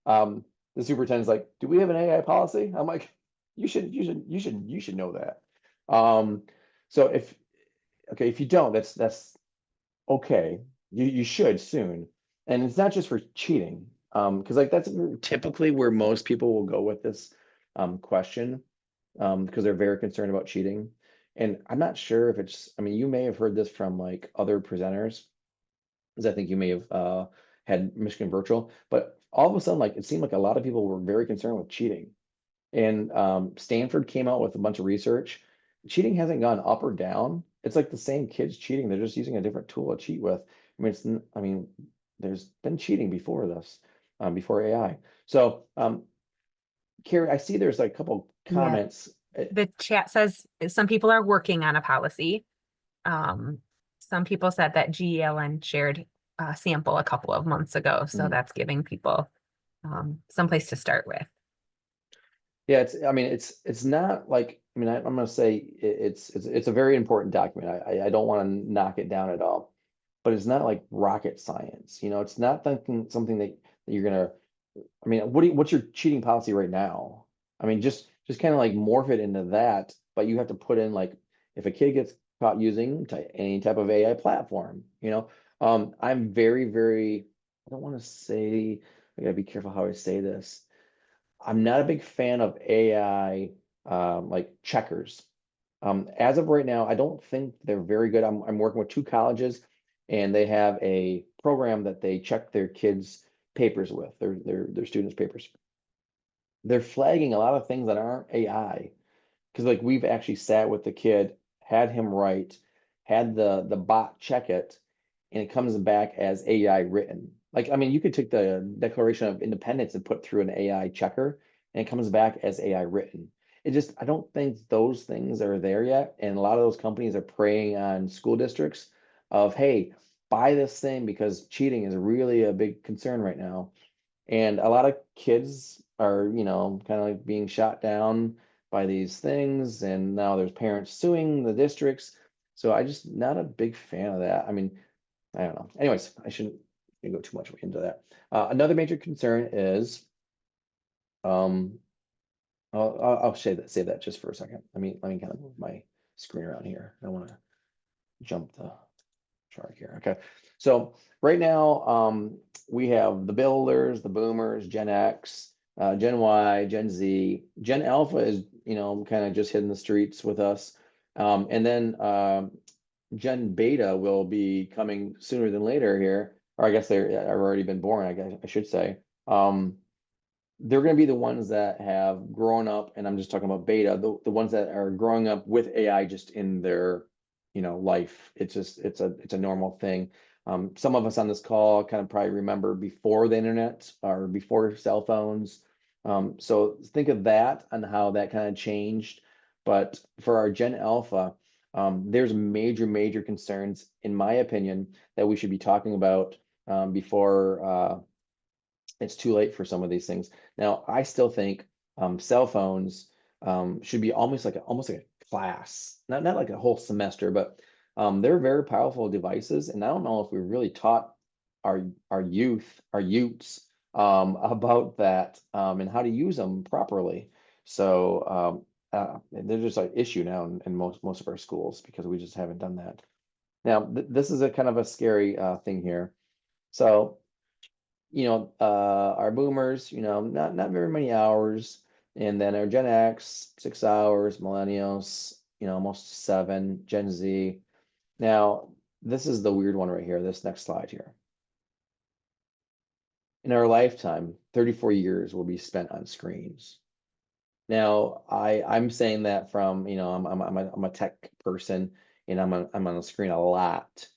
the superintendent's like, "Do we have an AI policy?" I'm like, "You should know that." So if you don't, that's okay. You should soon, and it's not just for cheating, because like that's typically where most people will go with this question, because they're very concerned about cheating. And I'm not sure if it's, I mean, you may have heard this from like other presenters, because I think you may have had Michigan Virtual, but all of a sudden, like it seemed like a lot of people were very concerned with cheating. And Stanford came out with a bunch of research. Cheating hasn't gone up or down. It's like the same kids cheating. They're just using a different tool to cheat with. I mean, there's been cheating before this, before AI. So, Carrie, I see there's like a couple comments. The chat says some people are working on a policy. Some people said that GELN shared a sample a couple of months ago, so that's giving people some place to start with. Yeah, it's not like, I mean, I'm going to say it's a very important document. I don't want to knock it down at all, but it's not like rocket science. You know, it's not something that you're going to, I mean, what's your cheating policy right now? I mean, just kind of like morph it into that, but you have to put in like, if a kid gets caught using any type of AI platform, you know, I'm very, very, I don't want to say, I gotta be careful how I say this. I'm not a big fan of AI like checkers. As of right now, I don't think they're very good. I'm working with two colleges, and they have a program that they check their kids' papers with, their students' papers. They're flagging a lot of things that aren't AI, because like we've actually sat with the kid, had him write, had the bot check it, and it comes back as AI written. Like, I mean, you could take the Declaration of Independence and put through an AI checker, and it comes back as AI written. I don't think those things are there yet. And a lot of those companies are preying on school districts of, hey, buy this thing because cheating is really a big concern right now. And a lot of kids are, you know, kind of like being shot down by these things. And now there's parents suing the districts. So I just not a big fan of that. I mean, I don't know. Anyways, I shouldn't go too much into that. Another major concern is, I'll save that just for a second. Let me kind of move my screen around here. I don't want to jump the chart here. Okay. So right now, we have the builders, the boomers, Gen X, Gen Y, Gen Z. Gen Alpha is, you know, kind of just hitting the streets with us. And then Gen Beta will be coming sooner than later here, or I guess they're already been born, I guess I should say. They're going to be the ones that have grown up, and I'm just talking about beta, the ones that are growing up with AI just in their, life. It's just it's a normal thing. Some of us on this call kind of probably remember before the internet or before cell phones. So think of that and how that kind of changed. But for our Gen Alpha, there's major concerns, in my opinion, that we should be talking about before it's too late for some of these things. Now, I still think cell phones should be almost like a class, not like a whole semester, but they're very powerful devices, and I don't know if we really taught our youths about that and how to use them properly. So there's just an issue now in most of our schools because we just haven't done that. Now, this is a kind of a scary thing here. So our boomers, not very many hours. And then our Gen X, 6 hours, millennials, almost 7, Gen Z. Now, this is the weird one right here, this next slide here. In our lifetime, 34 years will be spent on screens. Now, I'm saying that from, I'm a tech person and I'm on the screen a lot,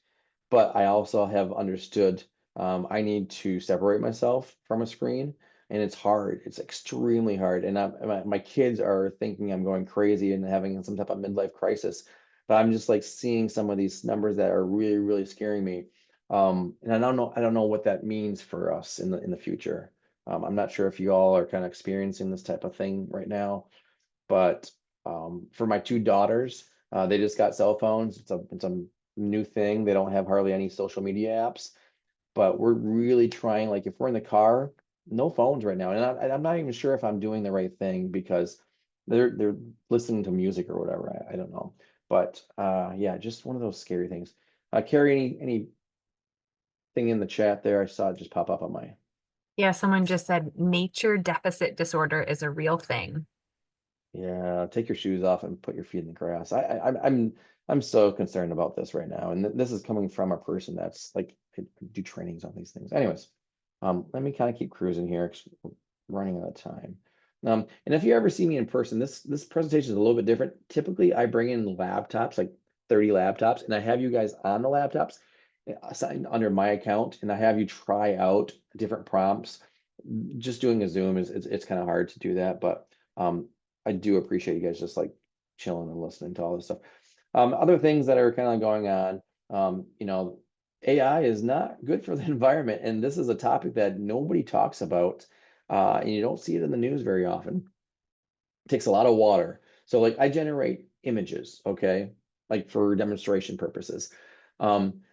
but I also have understood I need to separate myself from a screen, and it's hard. It's extremely hard. And my kids are thinking I'm going crazy and having some type of midlife crisis, but I'm just like seeing some of these numbers that are really scaring me. And I don't know what that means for us in the future. I'm not sure if you all are kind of experiencing this type of thing right now, but for my 2 daughters, they just got cell phones. It's a new thing. They don't have hardly any social media apps, but we're really trying, like if we're in the car, no phones right now. And I'm not even sure if I'm doing the right thing because they're listening to music or whatever. I don't know. But yeah, just one of those scary things. Carrie, anything in the chat there? I saw it just pop up on my. Yeah, someone just said nature deficit disorder is a real thing. Yeah, take your shoes off and put your feet in the grass. I'm so concerned about this right now, and this is coming from a person that's like I do trainings on these things. Anyways, let me kind of keep cruising here 'cause we're running out of time. And if you ever see me in person, this presentation is a little bit different. Typically, I bring in laptops, like 30 laptops, and I have you guys on the laptops assigned under my account, and I have you try out different prompts. Just doing a Zoom it's kind of hard to do that, but I do appreciate you guys just like chilling and listening to all this stuff. Other things that are kind of going on, AI is not good for the environment, and this is a topic that nobody talks about, and you don't see it in the news very often. It takes a lot of water. So like I generate images, okay, like for demonstration purposes.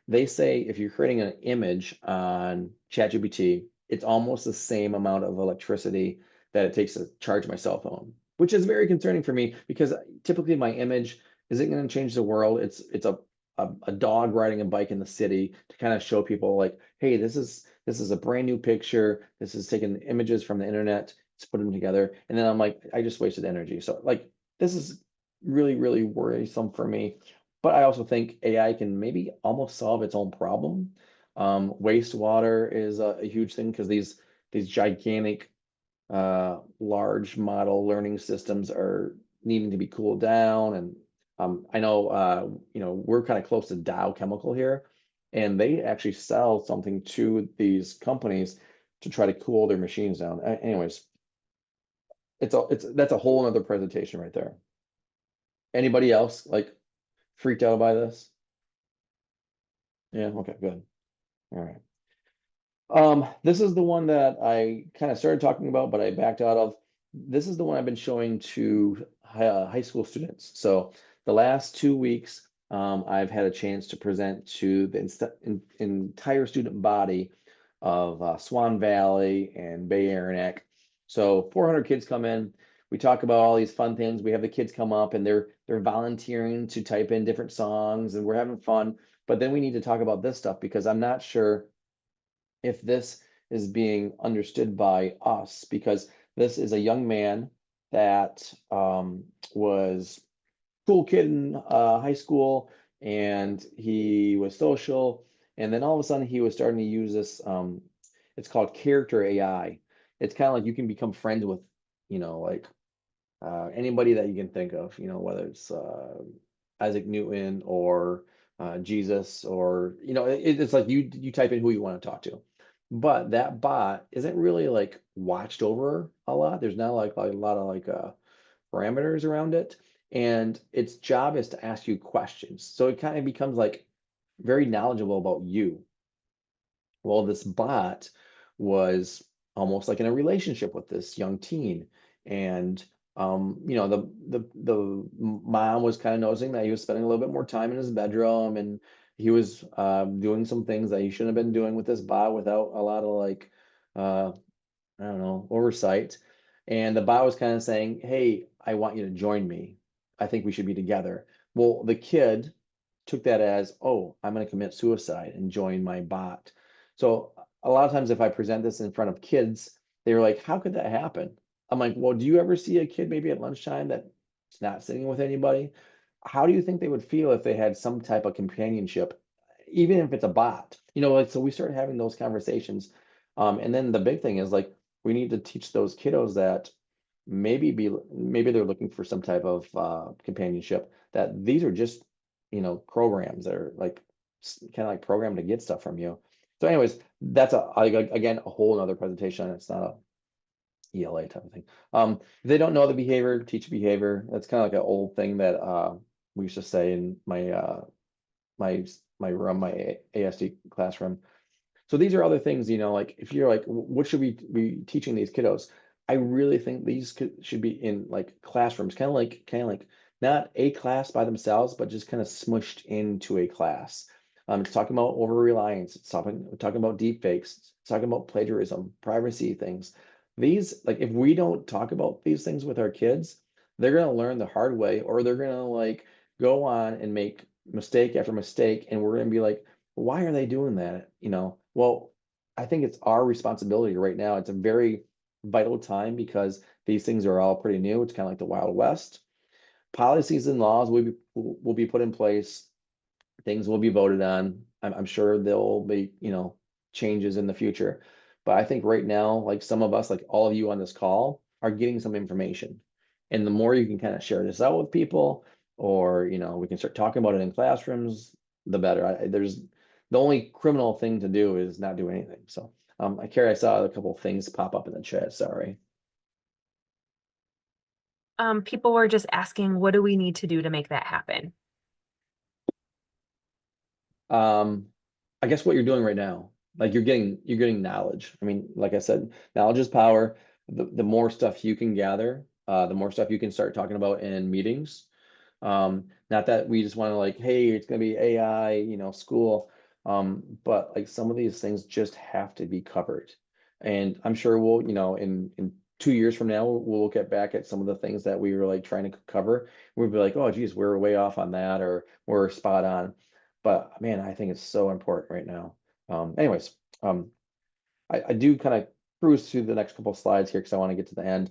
They say if you're creating an image on ChatGPT, it's almost the same amount of electricity that it takes to charge my cell phone, which is very concerning for me because typically my image isn't going to change the world. It's a dog riding a bike in the city to kind of show people like, hey, this is a brand new picture. This is taking images from the internet. Let's put them together. And then I'm like, I just wasted energy. So like this is really worrisome for me. But I also think AI can maybe almost solve its own problem. Wastewater is a huge thing because these gigantic large model learning systems are needing to be cooled down. And I know, we're kind of close to Dow Chemical here, and they actually sell something to these companies to try to cool their machines down. Anyways, that's a whole other presentation right there. Anybody else like freaked out by this? Yeah, okay, good. All right. This is the one that I kind of started talking about, but I backed out of. This is the one I've been showing to high school students. So the last 2 weeks, I've had a chance to present to the entire student body of Swan Valley and Bay Area. So 400 kids come in. We talk about all these fun things. We have the kids come up and they're volunteering to type in different songs, and we're having fun. But then we need to talk about this stuff because I'm not sure if this is being understood by us, because this is a young man that was cool kid in high school, and he was social, and then all of a sudden he was starting to use this it's called character AI. It's kind of like you can become friends with, like anybody that you can think of, whether it's Isaac Newton or Jesus, or it's like you type in who you want to talk to. But that bot isn't really like watched over a lot. There's not like a lot of like parameters around it. And its job is to ask you questions. So it kind of becomes like very knowledgeable about you. Well, this bot was almost like in a relationship with this young teen. And the mom was kind of noticing that he was spending a little bit more time in his bedroom, and he was doing some things that he shouldn't have been doing with this bot without a lot of like uh I don't know, oversight. And the bot was kind of saying, "Hey, I want you to join me. I think we should be together." Well, the kid took that as, "Oh, I'm going to commit suicide and join my bot." So a lot of times if I present this in front of kids, they're like, "How could that happen?" I'm like, "Well, do you ever see a kid maybe at lunchtime that's not sitting with anybody? How do you think they would feel if they had some type of companionship, even if it's a bot?" Like, so we started having those conversations. And then the big thing is like, we need to teach those kiddos that maybe they're looking for some type of companionship, that these are just programs that are like kind of like programmed to get stuff from you. So anyways, that's again a whole other presentation. It's not a ELA type of thing. If they don't know the behavior, teach behavior. That's kind of like an old thing that we used to say in my room, my ASD classroom. So these are other things, like if you're like, what should we be teaching these kiddos? I really think these should be in like classrooms, kind of like not a class by themselves, but just kind of smushed into a class. It's talking about over reliance. It's talking about deep fakes. It's talking about plagiarism, privacy things. These, like, if we don't talk about these things with our kids, they're gonna learn the hard way, or they're gonna like go on and make mistake after mistake, and we're gonna be like, why are they doing that? Well, I think it's our responsibility right now. It's a very vital time because these things are all pretty new. It's kind of like the Wild West. Policies and laws will be put in place. Things will be voted on. I'm sure there'll be, changes in the future. But I think right now, like some of us, like all of you on this call, are getting some information. And the more you can kind of share this out with people, or, we can start talking about it in classrooms, the better. There's the only criminal thing to do is not do anything. So, Carrie, I saw a couple of things pop up in the chat. Sorry. People were just asking, what do we need to do to make that happen? I guess what you're doing right now, like you're getting knowledge. I mean, like I said, knowledge is power. The more stuff you can gather, the more stuff you can start talking about in meetings. Not that we just want to like, hey, it's gonna be AI, school. But like some of these things just have to be covered. And I'm sure we'll, in 2 years from now, we'll look back at some of the things that we were like trying to cover. We'll be like, oh geez, we're way off on that, or we're spot on. But man, I think it's so important right now. Anyways, I do kind of cruise through the next couple of slides here because I want to get to the end.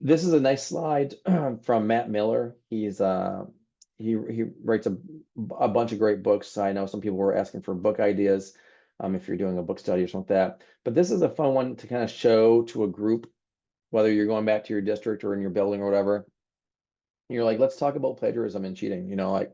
This is a nice slide from Matt Miller. He writes a bunch of great books. I know some people were asking for book ideas, if you're doing a book study or something like that. But this is a fun one to kind of show to a group, whether you're going back to your district or in your building or whatever. You're like, let's talk about plagiarism and cheating. Like,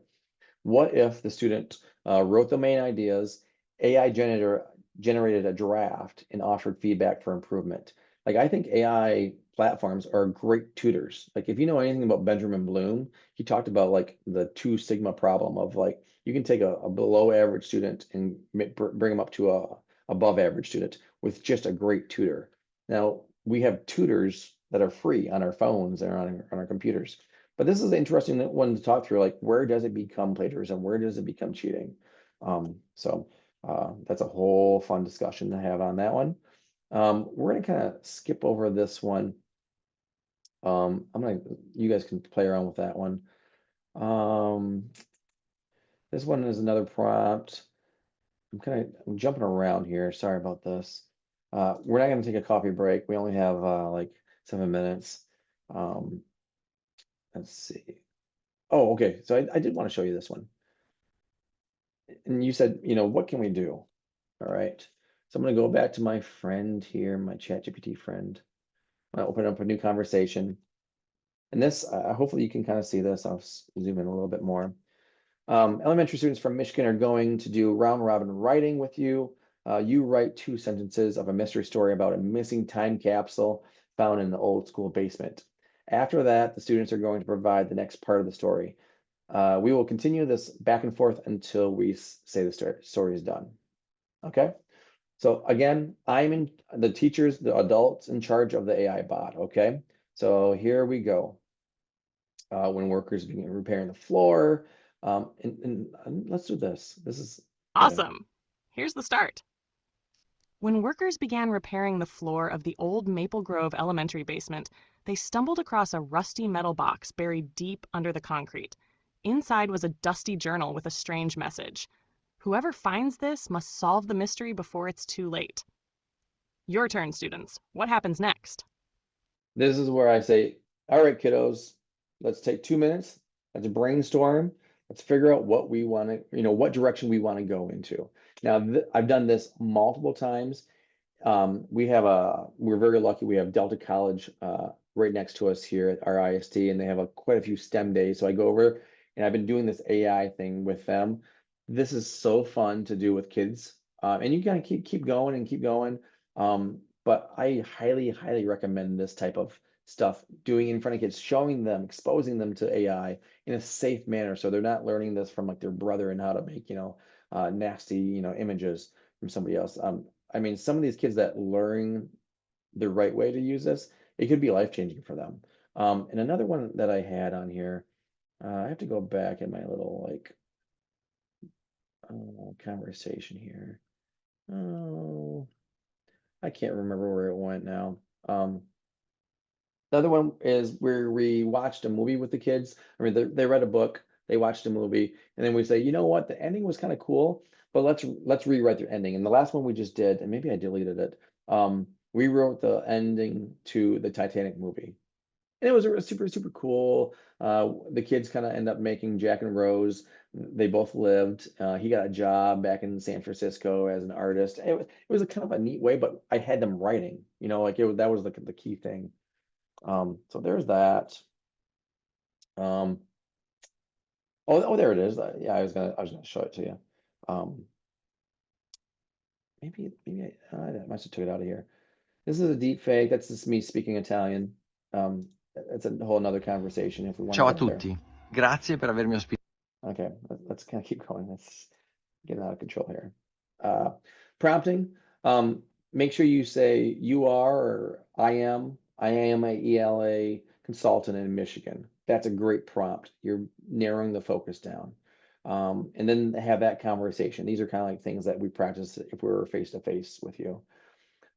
what if the student wrote the main ideas, AI generated a draft and offered feedback for improvement? Like, I think AI platforms are great tutors. Like, if you know anything about Benjamin Bloom, he talked about like the 2 sigma problem of like, you can take a below average student and bring them up to a above average student with just a great tutor. Now, we have tutors that are free on our phones and on our computers. But this is an interesting one to talk through, like where does it become plagiarism? Where does it become cheating? So that's a whole fun discussion to have on that one. We're gonna kind of skip over this one. You guys can play around with that one. This one is another prompt. I'm jumping around here. Sorry about this. We're not gonna take a coffee break. We only have like 7 minutes. Let's see. Oh, okay. So I did want to show you this one. And you said, what can we do? All right. So I'm going to go back to my friend here, my ChatGPT friend. I'm going to open up a new conversation. And this, hopefully you can kind of see this. I'll zoom in a little bit more. Elementary students from Michigan are going to do round robin writing with you. You write 2 sentences of a mystery story about a missing time capsule found in the old school basement. After that, the students are going to provide the next part of the story. We will continue this back and forth until we say the story is done. Okay? So again, I'm in the teachers, the adults in charge of the AI bot. Okay? So here we go. When workers begin repairing the floor. And let's do this. This is Awesome. Here's the start. When workers began repairing the floor of the old Maple Grove elementary basement, they stumbled across a rusty metal box buried deep under the concrete. Inside was a dusty journal with a strange message. Whoever finds this must solve the mystery before it's too late. Your turn, students. What happens next? This is where I say, all right, kiddos, let's take 2 minutes. Let's brainstorm. Let's figure out what we want to, what direction we want to go into. Now, I've done this multiple times. We're very lucky. We have Delta College right next to us here at our ISD, and they have quite a few STEM days. So I go over and I've been doing this AI thing with them. This is so fun to do with kids. And you gotta keep going and keep going. But I highly, highly recommend this type of stuff, doing in front of kids, showing them, exposing them to AI in a safe manner. So they're not learning this from like their brother and how to make, nasty, images from somebody else. I mean, some of these kids that learn the right way to use this, it could be life-changing for them. And another one that I had on here, I have to go back in my little conversation here. Oh, I can't remember where it went now. The other one is where we watched a movie with the kids. I mean, they read a book, they watched a movie, and then we say, you know what, the ending was kind of cool, but let's rewrite the ending. And the last one we just did, and maybe I deleted it. We wrote the ending to the Titanic movie, and it was super super cool. The kids kind of end up making Jack and Rose. They both lived. He got a job back in San Francisco as an artist. It was a kind of a neat way, but I had them writing. That was the key thing. So there's that. Oh, there it is. Yeah, I was gonna show it to you. Maybe I must have took it out of here. This is a deep fake. That's just me speaking Italian. That's a whole another conversation if we want to Ciao a get there. tutti, grazie per avermi ospitato. Okay, let's kind of keep going. Let's get out of control here. Prompting. Make sure you say you are or I am a ELA consultant in Michigan. That's a great prompt. You're narrowing the focus down. And then have that conversation. These are kind of like things that we practice if we were face to face with you.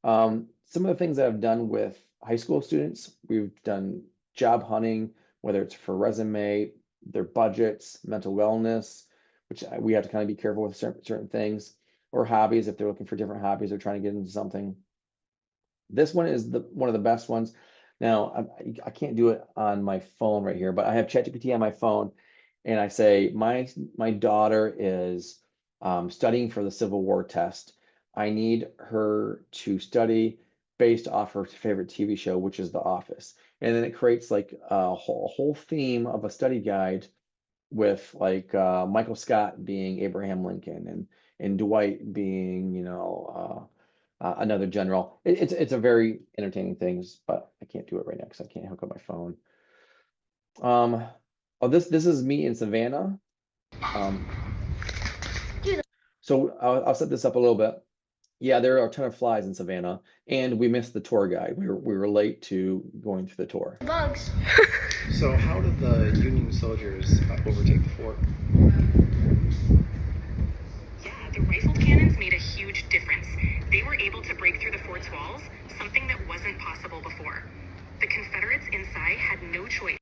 Some of the things that I've done with high school students, we've done job hunting, whether it's for resume, their budgets, mental wellness, which we have to kind of be careful with certain things, or hobbies if they're looking for different hobbies or trying to get into something. This one is one of the best ones. Now, I can't do it on my phone right here, but I have ChatGPT on my phone, and I say, my daughter is studying for the Civil War test. I need her to study based off her favorite TV show, which is The Office. And then it creates like a whole theme of a study guide with like Michael Scott being Abraham Lincoln and Dwight being, another general. It's a very entertaining thing, but I can't do it right now because I can't hook up my phone. This is me in Savannah. So I'll set this up a little bit. Yeah, there are a ton of flies in Savannah, and we missed the tour guide. We were late to going through the tour. Bugs. So how did the Union soldiers overtake the fort? Yeah, the rifled cannons made a huge difference. They were able to break through the fort's walls, something that wasn't possible before. The Confederates inside had no choice.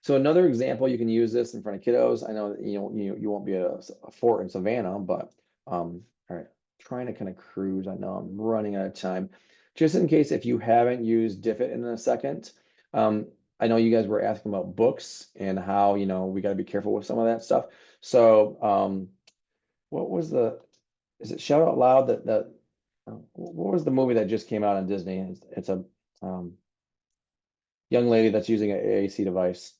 So another example, you can use this in front of kiddos. I know that you won't be at a fort in Savannah, but all right, trying to kind of cruise. I know I'm running out of time. Just in case if you haven't used Diffit in a second, I know you guys were asking about books and how, we got to be careful with some of that stuff. So, what was is it Shout Out Loud what was the movie that just came out on Disney? It's a young lady that's using an AAC device.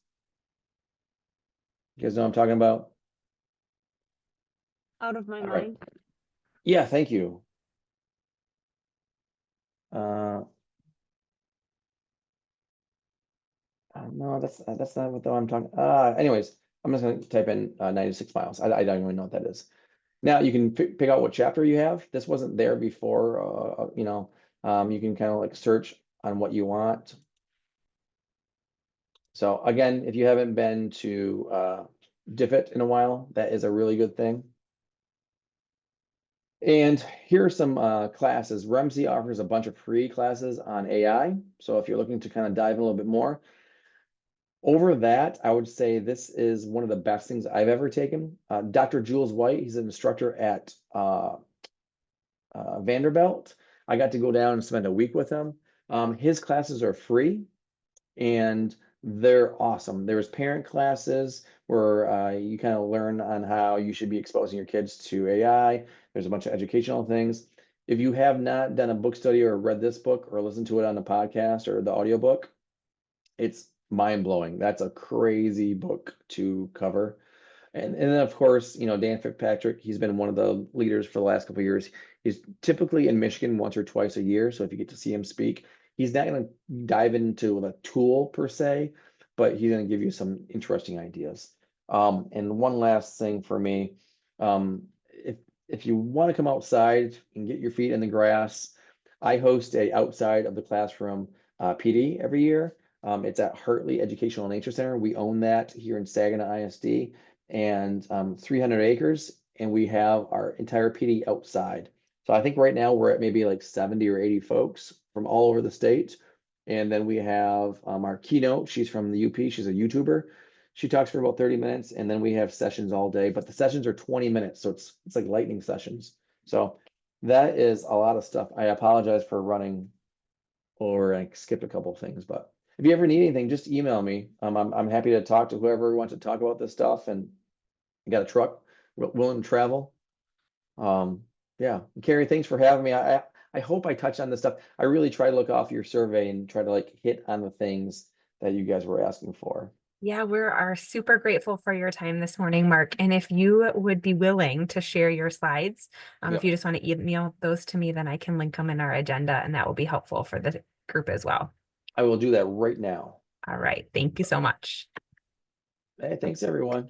You guys know what I'm talking about? Out of My All right. Mind. Yeah, thank you. No, that's not what I'm talking. Anyways, I'm just gonna type in 96 miles. I don't even know what that is. Now you can pick out what chapter you have. This wasn't there before. You can kind of like search on what you want. So again, if you haven't been to Diffit in a while, that is a really good thing. And here are some classes. Remzi offers a bunch of free classes on AI. So if you're looking to kind of dive in a little bit more, over that, I would say this is one of the best things I've ever taken. Dr. Jules White, he's an instructor at Vanderbilt. I got to go down and spend a week with him. His classes are free and they're awesome. There's parent classes where you kind of learn on how you should be exposing your kids to AI. There's a bunch of educational things. If you have not done a book study or read this book or listened to it on the podcast or the audiobook, it's mind-blowing. That's a crazy book to cover. And then of course, Dan Fitzpatrick, he's been one of the leaders for the last couple of years. He's typically in Michigan once or twice a year. So if you get to see him speak, he's not going to dive into the tool per se, but he's going to give you some interesting ideas. And one last thing for me, if you want to come outside and get your feet in the grass, I host a outside of the classroom PD every year. It's at Hartley Educational Nature Center. We own that here in Saginaw ISD, and 300 acres, and we have our entire PD outside. So I think right now we're at maybe like 70 or 80 folks from all over the state. And then we have our keynote. She's from the UP. She's a YouTuber. She talks for about 30 minutes, and then we have sessions all day, but the sessions are 20 minutes. So it's like lightning sessions. So that is a lot of stuff. I apologize for running or I skipped a couple of things, but if you ever need anything, just email me. I'm happy to talk to whoever wants to talk about this stuff, and I got a truck willing to travel. Yeah, Carrie, thanks for having me. I hope I touched on this stuff. I really try to look off your survey and try to like hit on the things that you guys were asking for. Yeah, we are super grateful for your time this morning, Mark. And if you would be willing to share your slides, if you just want to email those to me, then I can link them in our agenda, and that will be helpful for the group as well. I will do that right now. All right. Thank you so much. Hey, thanks everyone.